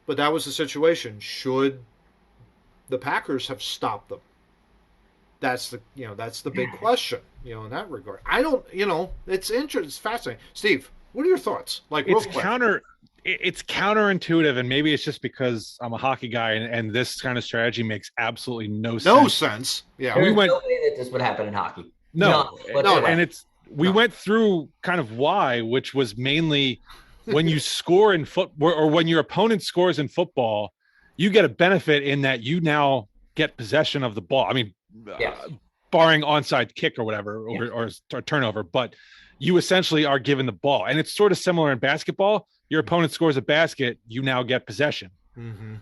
Speaker 2: But that was the situation. Should the Packers have stopped them? That's the big question, in that regard. I don't, it's interesting. It's fascinating. Steve, what are your thoughts? Like,
Speaker 4: it's counterintuitive, and maybe it's just because I'm a hockey guy, and this kind of strategy makes absolutely no sense.
Speaker 2: Yeah,
Speaker 3: There's no way that this would happen in hockey.
Speaker 4: No, and we went through kind of why, which was mainly when you score in football, or when your opponent scores in football, you get a benefit in that you now get possession of the ball. I mean, barring onside kick or whatever, or turnover, but you essentially are given the ball. And it's sort of similar in basketball. Your opponent scores a basket, you now get possession.
Speaker 2: Mm-hmm.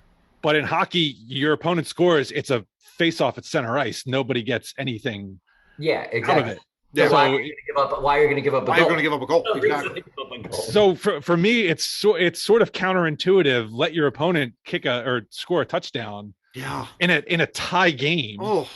Speaker 4: But in hockey, your opponent scores, it's a face-off at center ice. Nobody gets anything out of it.
Speaker 2: Yeah.
Speaker 3: So why are you going to give up a goal?
Speaker 2: Why are you going to give up a goal? Exactly.
Speaker 4: So for me, it's sort of counterintuitive. Let your opponent kick or score a touchdown.
Speaker 2: Yeah.
Speaker 4: In a tie game.
Speaker 2: Oh.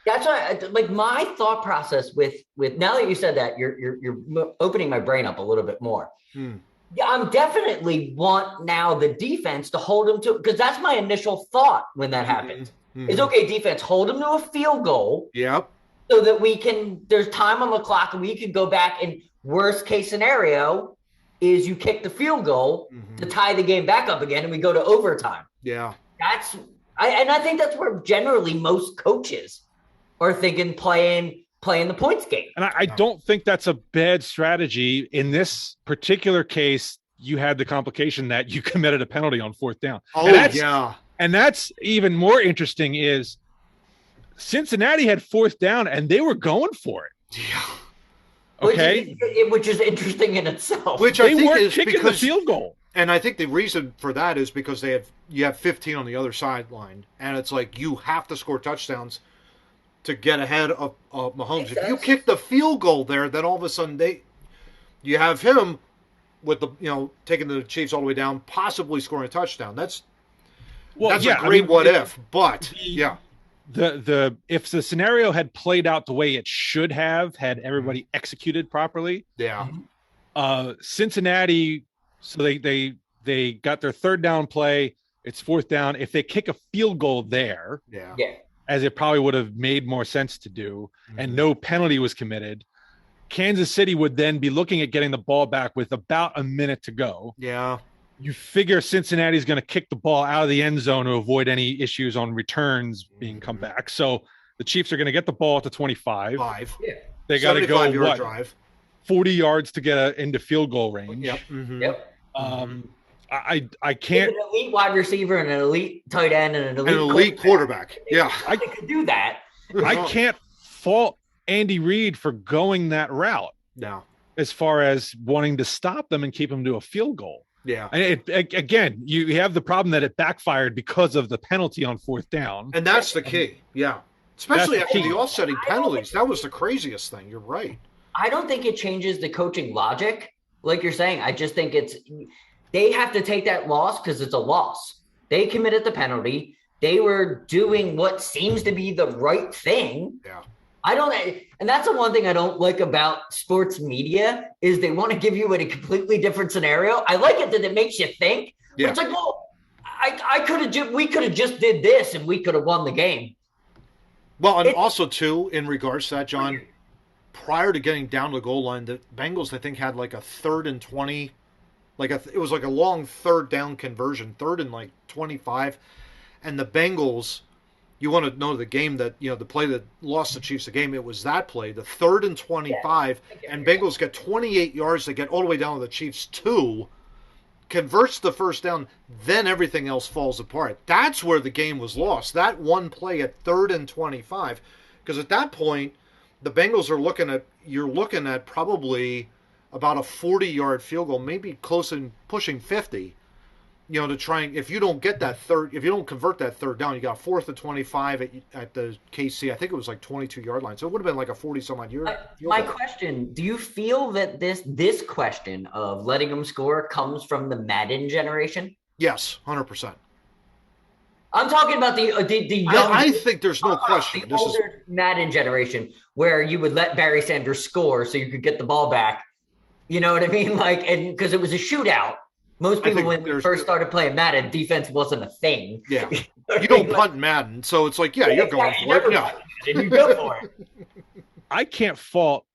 Speaker 3: That's why, like, my thought process with now that you said that, you're opening my brain up a little bit more. Yeah, I'm definitely want now the defense to hold them to, because that's my initial thought when that happens.
Speaker 2: Mm-hmm.
Speaker 3: Is okay, defense, hold them to a field goal.
Speaker 2: Yep.
Speaker 3: So that there's time on the clock and we could go back, and worst case scenario is you kick the field goal to tie the game back up again and we go to overtime.
Speaker 2: Yeah.
Speaker 3: I think that's where generally most coaches are thinking playing the points game.
Speaker 4: And I don't think that's a bad strategy. In this particular case, you had the complication that you committed a penalty on fourth down.
Speaker 2: Oh, yeah.
Speaker 4: And that's even more interesting is Cincinnati had fourth down and they were going for it.
Speaker 2: Yeah.
Speaker 4: Okay.
Speaker 3: Which is interesting in itself.
Speaker 2: Which
Speaker 4: they
Speaker 2: I think
Speaker 4: weren't
Speaker 2: is
Speaker 4: kicking
Speaker 2: because,
Speaker 4: the field goal.
Speaker 2: And I think the reason for that is because you have 15 on the other sideline, and it's like you have to score touchdowns to get ahead of Mahomes. If you kick the field goal there, then all of a sudden you have him with the taking the Chiefs all the way down, possibly scoring a touchdown. That's a great what if, but
Speaker 4: if the scenario had played out the way it should have, had everybody executed properly, Cincinnati, so they got their third down play, it's fourth down. If they kick a field goal there, as it probably would have made more sense to do, and no penalty was committed, Kansas City would then be looking at getting the ball back with about a minute to go.
Speaker 2: Yeah.
Speaker 4: You figure Cincinnati's going to kick the ball out of the end zone to avoid any issues on returns being come back. So the Chiefs are going to get the ball to 25. They got to go,
Speaker 2: drive.
Speaker 4: 40 yards to get into field goal range.
Speaker 2: Yep. Mm-hmm. Yep.
Speaker 4: I can't.
Speaker 3: An elite wide receiver and an elite tight end and an elite
Speaker 2: quarterback. Yeah.
Speaker 3: I could do that.
Speaker 4: I can't fault Andy Reid for going that route.
Speaker 2: No.
Speaker 4: As far as wanting to stop them and keep them to a field goal.
Speaker 2: Yeah.
Speaker 4: And again, you have the problem that it backfired because of the penalty on fourth down.
Speaker 2: And that's the key. Yeah. Especially after the offsetting penalties. That was the craziest thing. You're right.
Speaker 3: I don't think it changes the coaching logic. Like you're saying, I just think they have to take that loss because it's a loss. They committed the penalty. They were doing what seems to be the right thing.
Speaker 2: Yeah.
Speaker 3: And that's the one thing I don't like about sports media is they want to give you a completely different scenario. I like it that it makes you think.
Speaker 2: Yeah.
Speaker 3: But it's like, well, we could have just did this and we could have won the game.
Speaker 2: Well, and also too, in regards to that, John, prior to getting down to the goal line, the Bengals, I think, had like a 3rd and 20, it was like a long third down conversion, 3rd and 25, and the Bengals You want to know the game that, the play that lost the Chiefs the game, it was that play, the 3rd and 25, and Bengals get 28 yards. They get all the way down to the Chiefs 2, converts the first down, then everything else falls apart. That's where the game was lost. That one play at 3rd and 25. Because at that point, the Bengals are you're looking at probably about a 40-yard field goal, maybe close and pushing 50. To try and, if you don't convert that 3rd down, you got 4th and 25 at the KC. I think it was like 22-yard line. So it would have been like a 40-some-odd yard.
Speaker 3: My question, do you feel that this question of letting them score comes from the Madden generation?
Speaker 2: Yes, 100%.
Speaker 3: I'm talking about the young.
Speaker 2: I think there's no question.
Speaker 3: The older Madden generation, where you would let Barry Sanders score so you could get the ball back. You know what I mean? And because it was a shootout. Most people, when we first started playing Madden, defense wasn't a thing.
Speaker 2: Yeah. You don't punt Madden, so it's like, yeah, you're going for it. Yeah.
Speaker 3: And you go for it.
Speaker 4: I can't fault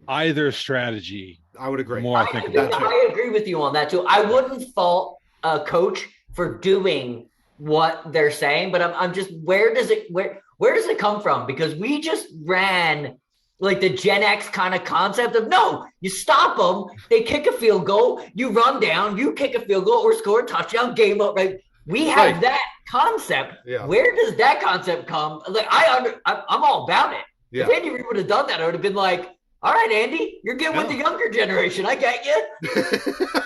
Speaker 4: either strategy.
Speaker 2: I would agree.
Speaker 3: I agree with you on that, too. I wouldn't fault a coach for doing what they're saying, but I'm just, where does it come from? Because we just ran like the Gen X kind of concept of, no, you stop them, they kick a field goal, you run down, you kick a field goal or score a touchdown, game up. Right? We have that concept.
Speaker 2: Yeah.
Speaker 3: Where does that concept come? Like I'm all about it.
Speaker 2: Yeah.
Speaker 3: If Andy Reid would have done that, I would have been like, all right, Andy, you're getting with the younger generation. I get you.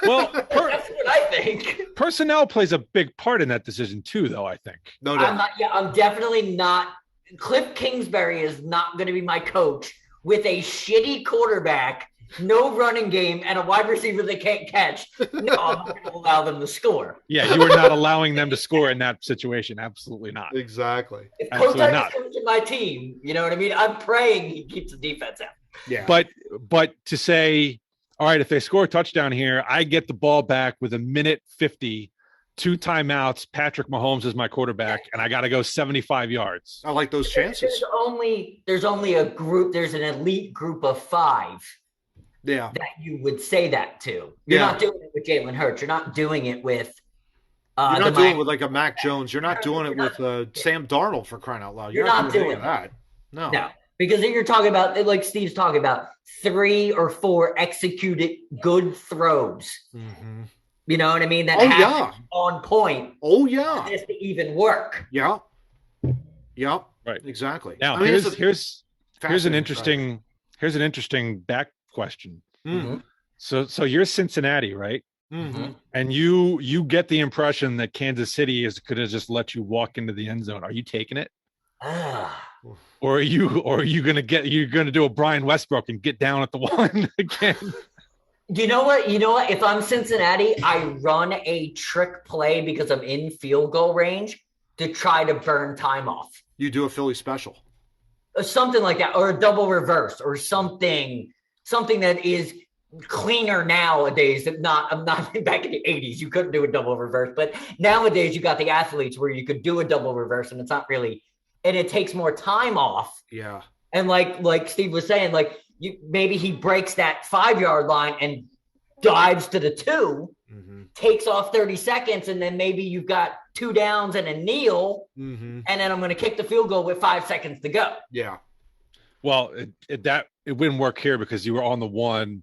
Speaker 4: Well,
Speaker 3: that's what I think.
Speaker 4: Personnel plays a big part in that decision too, though, I think.
Speaker 2: No doubt.
Speaker 3: I'm definitely not. Cliff Kingsbury is not going to be my coach with a shitty quarterback, no running game, and a wide receiver they can't catch. No, I'm not going to allow them to score.
Speaker 4: Yeah, you are not allowing them to score in that situation. Absolutely not.
Speaker 2: Exactly.
Speaker 3: If Coach is coaching my team, you know what I mean? I'm praying he keeps the defense out.
Speaker 2: Yeah.
Speaker 4: But to say, all right, if they score a touchdown here, I get the ball back with 1:50, 2 timeouts. Patrick Mahomes is my quarterback, and I got to go 75 yards.
Speaker 2: I like those chances.
Speaker 3: There's only a group. There's an elite group of 5.
Speaker 2: Yeah.
Speaker 3: That you would say that to. You're not doing it with Jalen Hurts. You're not doing it with.
Speaker 2: You're not doing it with like a Mac Jones. You're not doing it with Sam Darnold, for crying out loud.
Speaker 3: You're not doing
Speaker 2: that. No.
Speaker 3: Because then you're talking about, like Steve's talking about, 3 or 4 executed good throws.
Speaker 2: Mm-hmm.
Speaker 3: You know what I mean? That happen on point.
Speaker 2: Oh yeah.
Speaker 3: For this to even work.
Speaker 2: Yeah. Yeah.
Speaker 4: Right.
Speaker 2: Exactly.
Speaker 4: Now here's an interesting back question.
Speaker 2: Mm-hmm.
Speaker 4: So you're Cincinnati, right?
Speaker 2: Mm-hmm.
Speaker 4: And you get the impression that Kansas City could have just let you walk into the end zone. Are you taking it? Or are you gonna do a Brian Westbrook and get down at the 1 again?
Speaker 3: You know what? If I'm Cincinnati, I run a trick play because I'm in field goal range to try to burn time off.
Speaker 2: You do a Philly special.
Speaker 3: Something like that, or a double reverse, or something that is cleaner nowadays. I'm not back in the 80s. You couldn't do a double reverse, but nowadays you got the athletes where you could do a double reverse, and it's not really, and it takes more time off.
Speaker 2: Yeah.
Speaker 3: And like Steve was saying, like maybe he breaks that 5-yard line and dives to the 2, takes off 30 seconds, and then maybe you've got 2 downs and a kneel, and then I'm going to kick the field goal with 5 seconds to go.
Speaker 2: Yeah.
Speaker 4: Well, it wouldn't work here because you were on the 1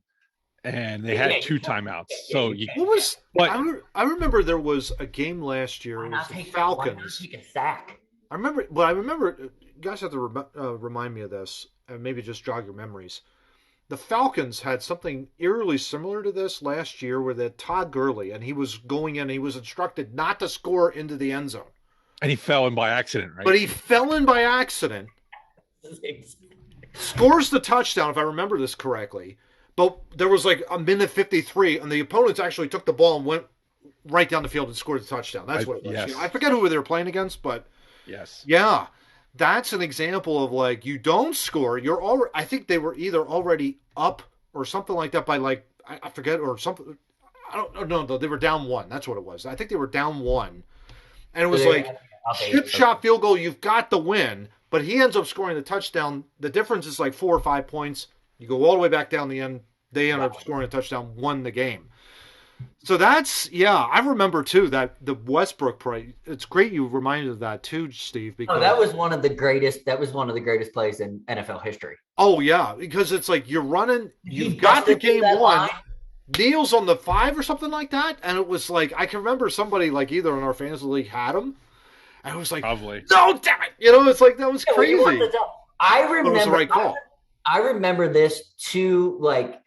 Speaker 4: and they had 2 timeouts. So
Speaker 2: I remember there was a game last year. It was the Falcons.
Speaker 3: Why not take a sack?
Speaker 2: I remember. You guys have to remind me of this, and maybe just jog your memories. The Falcons had something eerily similar to this last year, where that Todd Gurley, and he was going in. He was instructed not to score into the end zone,
Speaker 4: and he fell in by accident, right?
Speaker 2: But he fell in by accident. Scores the touchdown, if I remember this correctly. But there was like a minute 53, and the opponents actually took the ball and went right down the field and scored the touchdown. That's what it was.
Speaker 4: Yes.
Speaker 2: I forget who they were playing against, but
Speaker 4: yes,
Speaker 2: yeah, that's an example of like you don't score. You're already. I think they were either already up or something like that by like I forget or something. I don't know. They were down 1. That's what it was. I think they were down 1, and it was like chip shot field goal. You've got the win, but he ends up scoring the touchdown. The difference is like 4 or 5 points. You go all the way back down the end. They end up scoring a touchdown, won the game. So I remember too that the Westbrook play. It's great you reminded of that too, Steve.
Speaker 3: Oh,
Speaker 2: Because
Speaker 3: that was one of the greatest. That was one of the greatest plays in NFL history.
Speaker 2: oh yeah, because it's like you're running,
Speaker 3: He
Speaker 2: you've got the
Speaker 3: busted through
Speaker 2: game
Speaker 3: that
Speaker 2: won.
Speaker 3: line.
Speaker 2: Neil's on the 5 or something like that, and it was like I can remember somebody like either in our fantasy league had him, and I was like,
Speaker 4: Probably.
Speaker 2: no, damn it, it's like that was
Speaker 3: Yeah, well, you
Speaker 2: crazy.
Speaker 3: want I
Speaker 2: But it was the
Speaker 3: remember.
Speaker 2: right call.
Speaker 3: I remember this too. Like,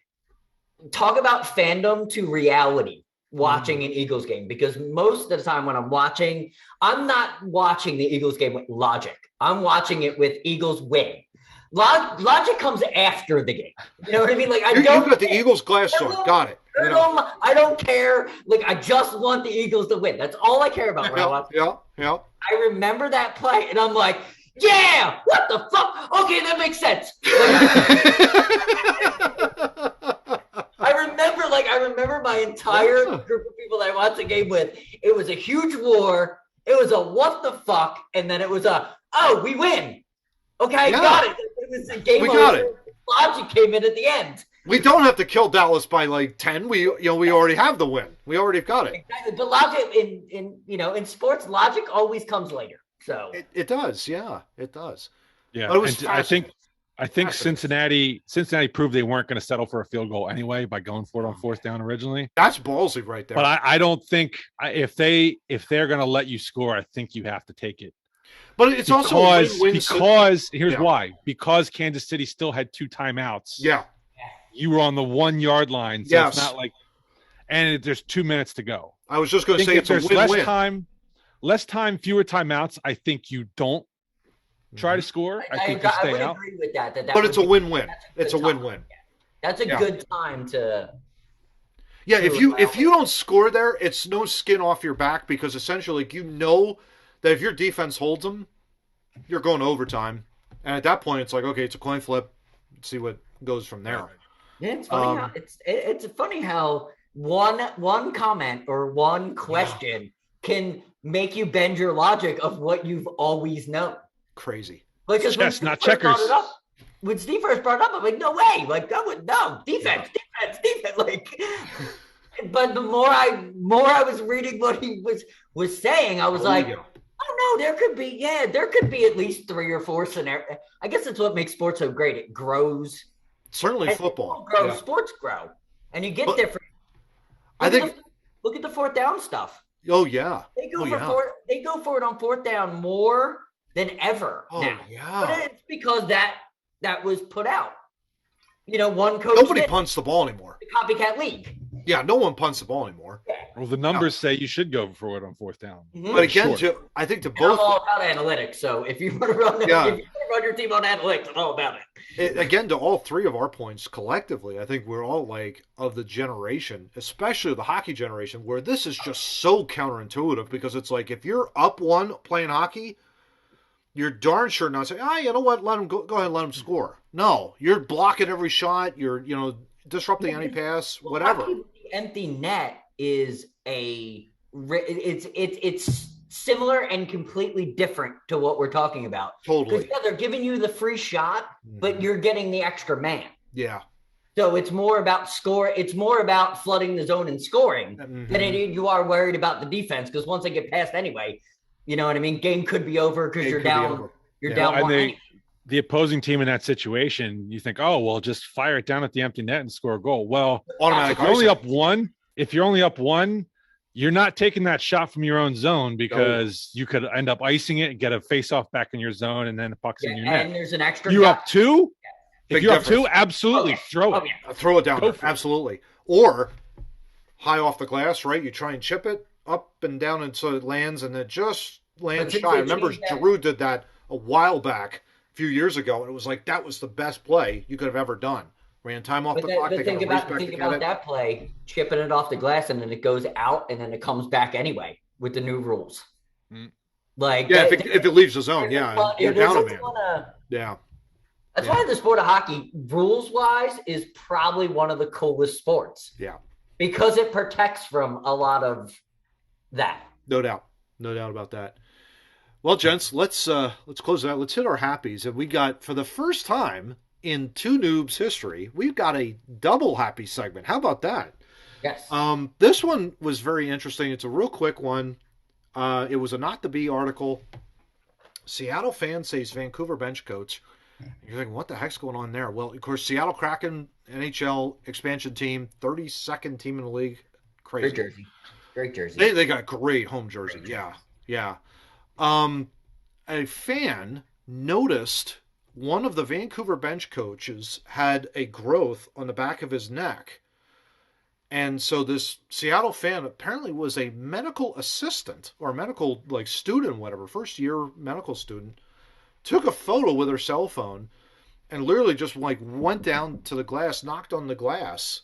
Speaker 3: talk about fandom to reality. Watching an Eagles game, because most of the time when I'm watching, I'm not watching the Eagles game with logic. I'm watching it with Eagles win. Logic comes after the game. You know what I mean? Like,
Speaker 2: You got the Eagles glass on. Got it.
Speaker 3: I don't care. Like, I just want the Eagles to win. That's all I care about when I watch.
Speaker 2: Yeah.
Speaker 3: I remember that play, and I'm like, yeah, what the fuck? Okay, that makes sense. I remember my entire group of people that I watched the game with. It was a huge war. It was a what the fuck, and then it was we win. Okay, got it. It was a game. We got it. Logic came in at the end.
Speaker 2: We don't have to kill Dallas by like 10. We already have the win. We already got it.
Speaker 3: Exactly. But logic in sports, logic always comes later. So
Speaker 2: it does. Yeah, it does.
Speaker 4: Yeah,
Speaker 2: but it was
Speaker 4: I think Cincinnati proved they weren't going to settle for a field goal anyway by going for it on 4th down originally.
Speaker 2: That's ballsy right there.
Speaker 4: But I don't think if they're going to let you score, I think you have to take it.
Speaker 2: But it's also a win-win
Speaker 4: because here's why. Because Kansas City still had 2 timeouts.
Speaker 2: Yeah.
Speaker 4: You were on the 1 yard line. So it's not like, and there's 2 minutes to go.
Speaker 2: I was just going to say it's a win-win.
Speaker 4: Less time, fewer timeouts. I think you don't try to score. I think you stay out.
Speaker 3: Agree with that
Speaker 2: but it's a win-win. It's a win-win.
Speaker 3: That's a good time to.
Speaker 2: Yeah, if you don't score there, it's no skin off your back, because essentially that if your defense holds them, you're going to overtime, and at that point it's like, okay, it's a coin flip. Let's see what goes from there.
Speaker 3: Yeah, it's funny it's funny how one comment or one question can make you bend your logic of what you've always known.
Speaker 2: Crazy.
Speaker 3: Because
Speaker 4: chess, not checkers.
Speaker 3: When Steve first brought it up, I'm like, no way. Like, defense. Like, but the more I was reading what he was saying, I was like, oh no, there could be at least 3 or 4 scenarios. I guess that's what makes sports so great. It grows.
Speaker 2: Certainly football.
Speaker 3: Sports grow. And you get different. Look at the 4th down stuff.
Speaker 2: Oh yeah.
Speaker 3: They go for it on 4th down more than ever now.
Speaker 2: Yeah.
Speaker 3: But it's because that was put out. One coach.
Speaker 2: Nobody punts the ball anymore.
Speaker 3: The copycat league.
Speaker 2: Yeah, no one punts the ball anymore.
Speaker 3: Yeah.
Speaker 4: Well, the numbers say you should go for it on 4th down.
Speaker 3: Mm-hmm.
Speaker 2: But again, I think both.
Speaker 3: I'm all about analytics. So if you want to run, if you want to run your team on analytics, I'm all about it.
Speaker 2: Again, to all 3 of our points collectively, I think we're all like of the generation, especially the hockey generation, where this is just so counterintuitive, because it's like if you're up 1 playing hockey, you're darn sure not saying, you know what, let him go ahead and let him score. No, you're blocking every shot. You're disrupting any pass, whatever.
Speaker 3: Hockey, the empty net is it's similar and completely different to what we're talking about.
Speaker 2: Totally.
Speaker 3: Because they're giving you the free shot, but you're getting the extra man.
Speaker 2: Yeah.
Speaker 3: So it's more about score. It's more about flooding the zone and scoring than you are worried about the defense. Because once they get past anyway, you know what I mean? Game could be over because you're down. You're down one.
Speaker 4: The opposing team in that situation, you think, oh, well, just fire it down at the empty net and score a goal. Well, if you're only up one, you're not taking that shot from your own zone, because you could end up icing it and get a face-off back in your zone, and then the puck's in your net.
Speaker 3: And there's an extra.
Speaker 4: You up 2?
Speaker 2: Big
Speaker 4: if you're
Speaker 2: difference.
Speaker 4: up 2, absolutely throw it.
Speaker 2: Throw it down there. Absolutely. Or high off the glass, right? You try and chip it up and down, and so it lands, and it just lands shy. I remember Giroux did that a while back, a few years ago, and it was like that was the best play you could have ever done. Ran time off the clock.
Speaker 3: But think about that play, chipping it off the glass, and then it goes out, and then it comes back anyway with the new rules. Like,
Speaker 2: if it leaves the zone, you're down a man.
Speaker 3: That's why the sport of hockey, rules-wise, is probably one of the coolest sports.
Speaker 2: Yeah.
Speaker 3: Because it protects from a lot of that.
Speaker 2: No doubt about that. Well, gents, let's close it out. Let's hit our happies. And we got, for the first time in Two Noobs history, we've got a double happy segment. How about that?
Speaker 3: Yes.
Speaker 2: This one was very interesting. It's a real quick one. It was a Not to Be article. Seattle fan says Vancouver bench coach. You're thinking, what the heck's going on there? Well, of course, Seattle Kraken, NHL expansion team, 32nd team in the league. Crazy.
Speaker 3: Great jersey. Great jersey.
Speaker 2: They got a great home jersey. Yeah. A fan noticed one of the Vancouver bench coaches had a growth on the back of his neck. And so this Seattle fan apparently was a medical assistant or medical student, whatever, first year medical student, took a photo with her cell phone and literally just went down to the glass, knocked on the glass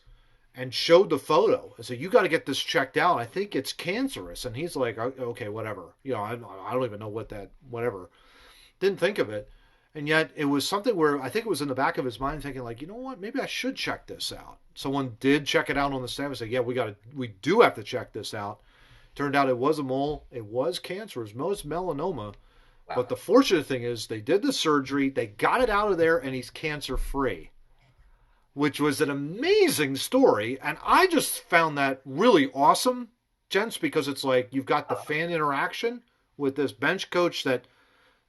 Speaker 2: and showed the photo. I said, you got to get this checked out. I think it's cancerous. And he's like, okay, whatever. I don't even know whatever. Didn't think of it. And yet it was something where I think it was in the back of his mind thinking you know what, maybe I should check this out. Someone did check it out on the staff and said, yeah, we do have to check this out. Turned out it was a mole. It was cancer. It was melanoma. Wow. But the fortunate thing is they did the surgery. They got it out of there and he's cancer free, which was an amazing story. And I just found that really awesome, gents, because it's you've got the fan interaction with this bench coach that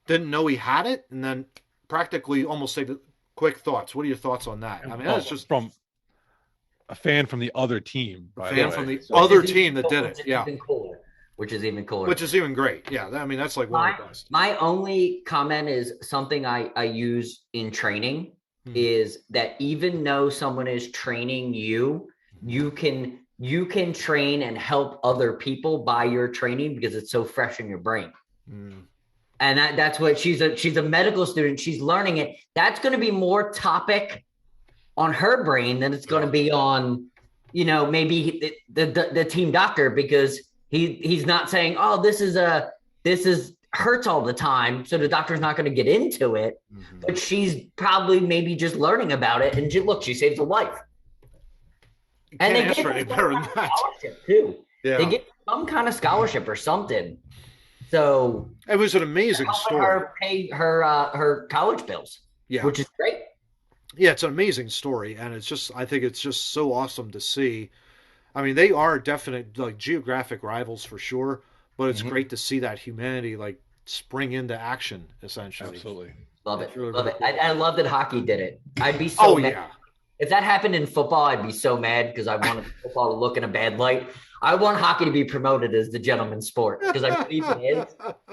Speaker 2: didn't know he had it, and then practically almost saved it. Quick thoughts. What are your thoughts on that? I mean, that's just
Speaker 4: from a fan from the other team.
Speaker 2: A fan from the other team that did it. Yeah.
Speaker 3: Which is even cooler.
Speaker 2: Which is even great. Yeah. I mean, that's one of the best.
Speaker 3: My only comment is something I use in training is that even though someone is training you, you can train and help other people by your training because it's so fresh in your brain. And that's what she's a medical student. She's learning it. That's going to be more topic on her brain than it's going to be on, maybe the team doctor, because he's not saying, oh, this is hurts all the time. So the doctor's not going to get into it, but she's probably maybe just learning about it. And look, she saves a life.
Speaker 2: And they get any better than that
Speaker 3: too. Yeah. They get some kind of scholarship or something. So
Speaker 2: it was an amazing story.
Speaker 3: Her pay her college bills, which is great.
Speaker 2: Yeah, it's an amazing story, and I think it's just so awesome to see. I mean, they are definite geographic rivals for sure, but it's great to see that humanity spring into action essentially.
Speaker 4: Absolutely,
Speaker 3: love it, really, love it. Cool. I love that hockey did it. I'd be so mad. Yeah. If that happened in football, I'd be so mad because I wanted football to look in a bad light. I want hockey to be promoted as the gentleman's sport because I believe it is.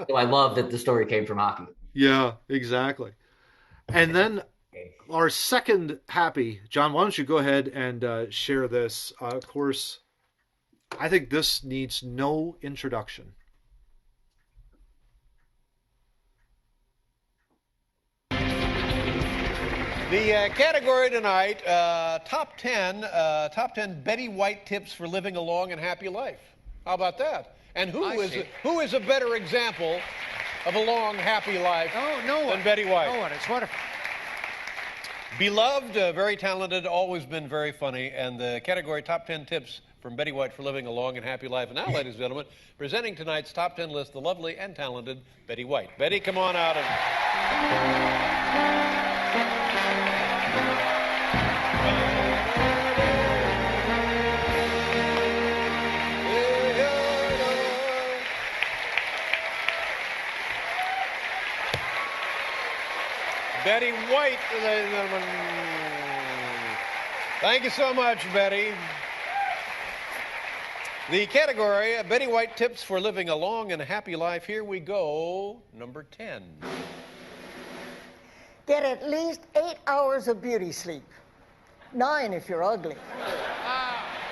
Speaker 3: So I love that the story came from hockey.
Speaker 2: Yeah, exactly. And then our second happy, John, why don't you go ahead and share this? Of course, I think this needs no introduction.
Speaker 6: The category tonight, top 10 Betty White tips for living a long and happy life. How about that? And who is a better example of a long, happy life than Betty White?
Speaker 7: No one. It's wonderful.
Speaker 6: Beloved, very talented, always been very funny. And the category top 10 tips from Betty White for living a long and happy life. And now, ladies and gentlemen, presenting tonight's top 10 list, the lovely and talented Betty White. Betty, come on out. Betty White, ladies and gentlemen. Thank you so much, Betty. The category, Betty White tips for living a long and happy life. Here we go, number 10.
Speaker 7: Get at least 8 hours of beauty sleep. 9 if you're ugly.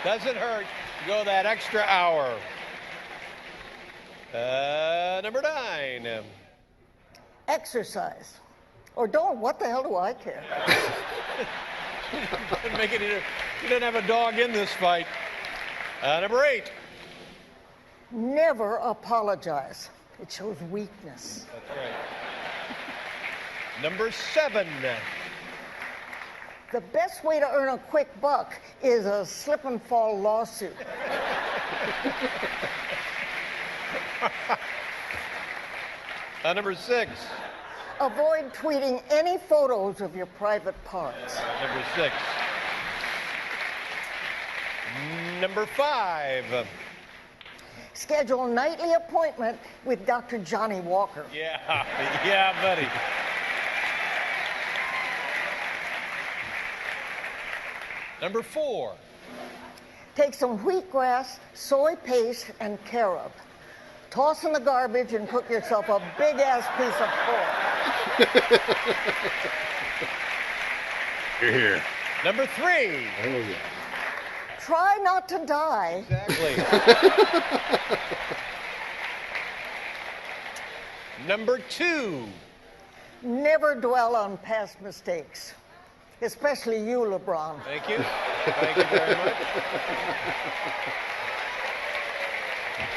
Speaker 6: Doesn't hurt. Go that extra hour. Number 9.
Speaker 7: Exercise. Or don't. What the hell do I care?
Speaker 6: Make it either. You didn't have a dog in this fight. Number 8.
Speaker 7: Never apologize. It shows weakness.
Speaker 6: That's right. Number 7.
Speaker 7: The best way to earn a quick buck is a slip and fall lawsuit.
Speaker 6: Number 6.
Speaker 7: Avoid tweeting any photos of your private parts.
Speaker 6: Number 6. Number 5.
Speaker 7: Schedule a nightly appointment with Dr. Johnny Walker.
Speaker 6: Yeah, buddy. Number 4.
Speaker 7: Take some wheatgrass, soy paste, and carob. Toss in the garbage and cook yourself a big-ass piece of pork.
Speaker 4: You're here.
Speaker 6: Number 3.
Speaker 2: Oh, yeah.
Speaker 7: Try not to die.
Speaker 6: Exactly. Number 2.
Speaker 7: Never dwell on past mistakes, especially you, LeBron.
Speaker 6: Thank you. Thank you very much.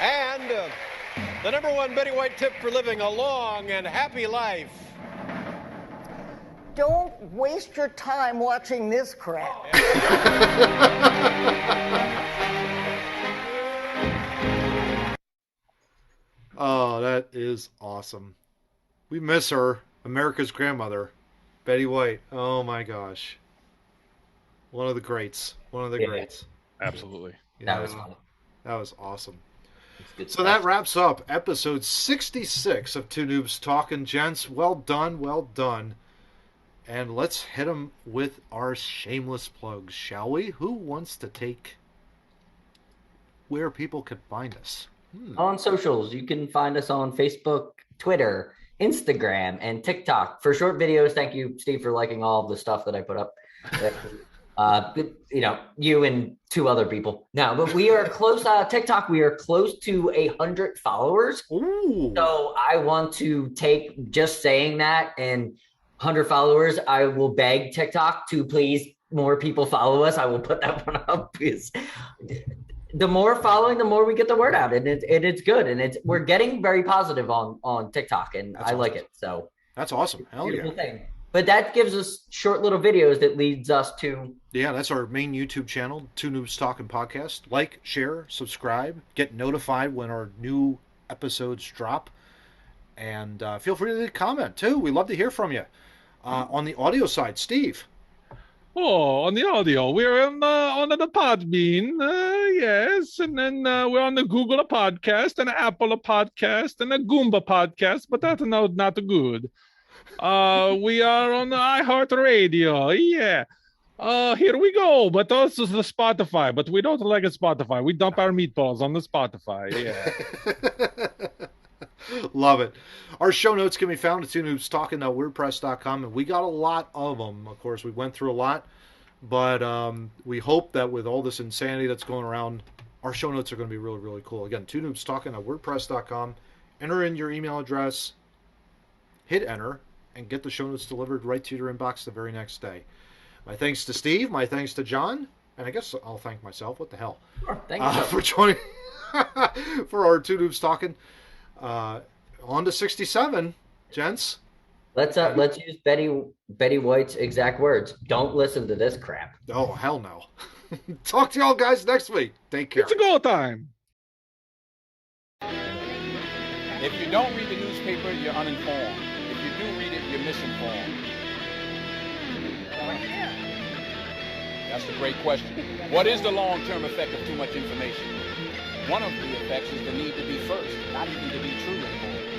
Speaker 6: And the number 1 Betty White tip for living a long and happy life.
Speaker 7: Don't waste your time watching this crap.
Speaker 2: Oh, that is awesome. We miss her, America's grandmother, Betty White. Oh my gosh. One of the greats. One of the greats.
Speaker 4: Absolutely.
Speaker 2: Yeah,
Speaker 3: That was fun.
Speaker 2: that was awesome.
Speaker 3: It's good
Speaker 2: So
Speaker 3: stuff.
Speaker 2: that wraps up episode 66 of Two Noobs Talking. Gents, well done, well done. And let's hit them with our shameless plugs, shall we? Who wants to take where people can find us?
Speaker 3: On socials, you can find us on Facebook, Twitter, Instagram, and TikTok. For short videos, thank you, Steve, for liking all of the stuff that I put up. You and 2 other people. No, but we are close. TikTok, we are close to 100 followers.
Speaker 2: Ooh.
Speaker 3: So I want to take just saying that and 100 followers. I will beg TikTok to please more people follow us. I will put that one up because the more following, the more we get the word out, and it's good, and we're getting very positive on TikTok, and
Speaker 2: That's
Speaker 3: I like
Speaker 2: awesome.
Speaker 3: it. So
Speaker 2: That's awesome. Hell
Speaker 3: beautiful
Speaker 2: yeah.
Speaker 3: thing. But that gives us short little videos that leads us to.
Speaker 2: Yeah, that's our main YouTube channel, Two Noobs Talking Podcast. Like, share, subscribe, get notified when our new episodes drop. And feel free to comment, too. We love to hear from you. On the audio side, Steve.
Speaker 4: Oh, on the audio, we're on the Podbean, yes, and then we're on the Google podcast, and the Apple podcast, and the Goomba podcast, but that's not good. We are on the iHeartRadio, yeah. Here we go, but also the Spotify, but we don't like a Spotify. We dump our meatballs on the Spotify, yeah.
Speaker 2: Love it. Our show notes can be found at twonoobstalking.wordpress.com, and we got a lot of them. Of course, we went through a lot, but we hope that with all this insanity that's going around, our show notes are going to be really, really cool. Again, twonoobstalking.wordpress.com. Enter in your email address, hit enter, and get the show notes delivered right to your inbox the very next day. My thanks to Steve, my thanks to John, and I guess I'll thank myself. What the hell?
Speaker 3: Sure, thank you.
Speaker 2: For joining for our Two Noobs Talking. On to 67, gents.
Speaker 3: Let's use Betty White's exact words. Don't listen to this crap.
Speaker 2: Oh, hell no. Talk to y'all guys next week. Take care.
Speaker 4: It's a go time.
Speaker 8: If you don't read the newspaper, you're uninformed. If you do read it, you're misinformed. That's a great question. What is the long-term effect of too much information? One of the effects is the need to be first, not even to be true anymore.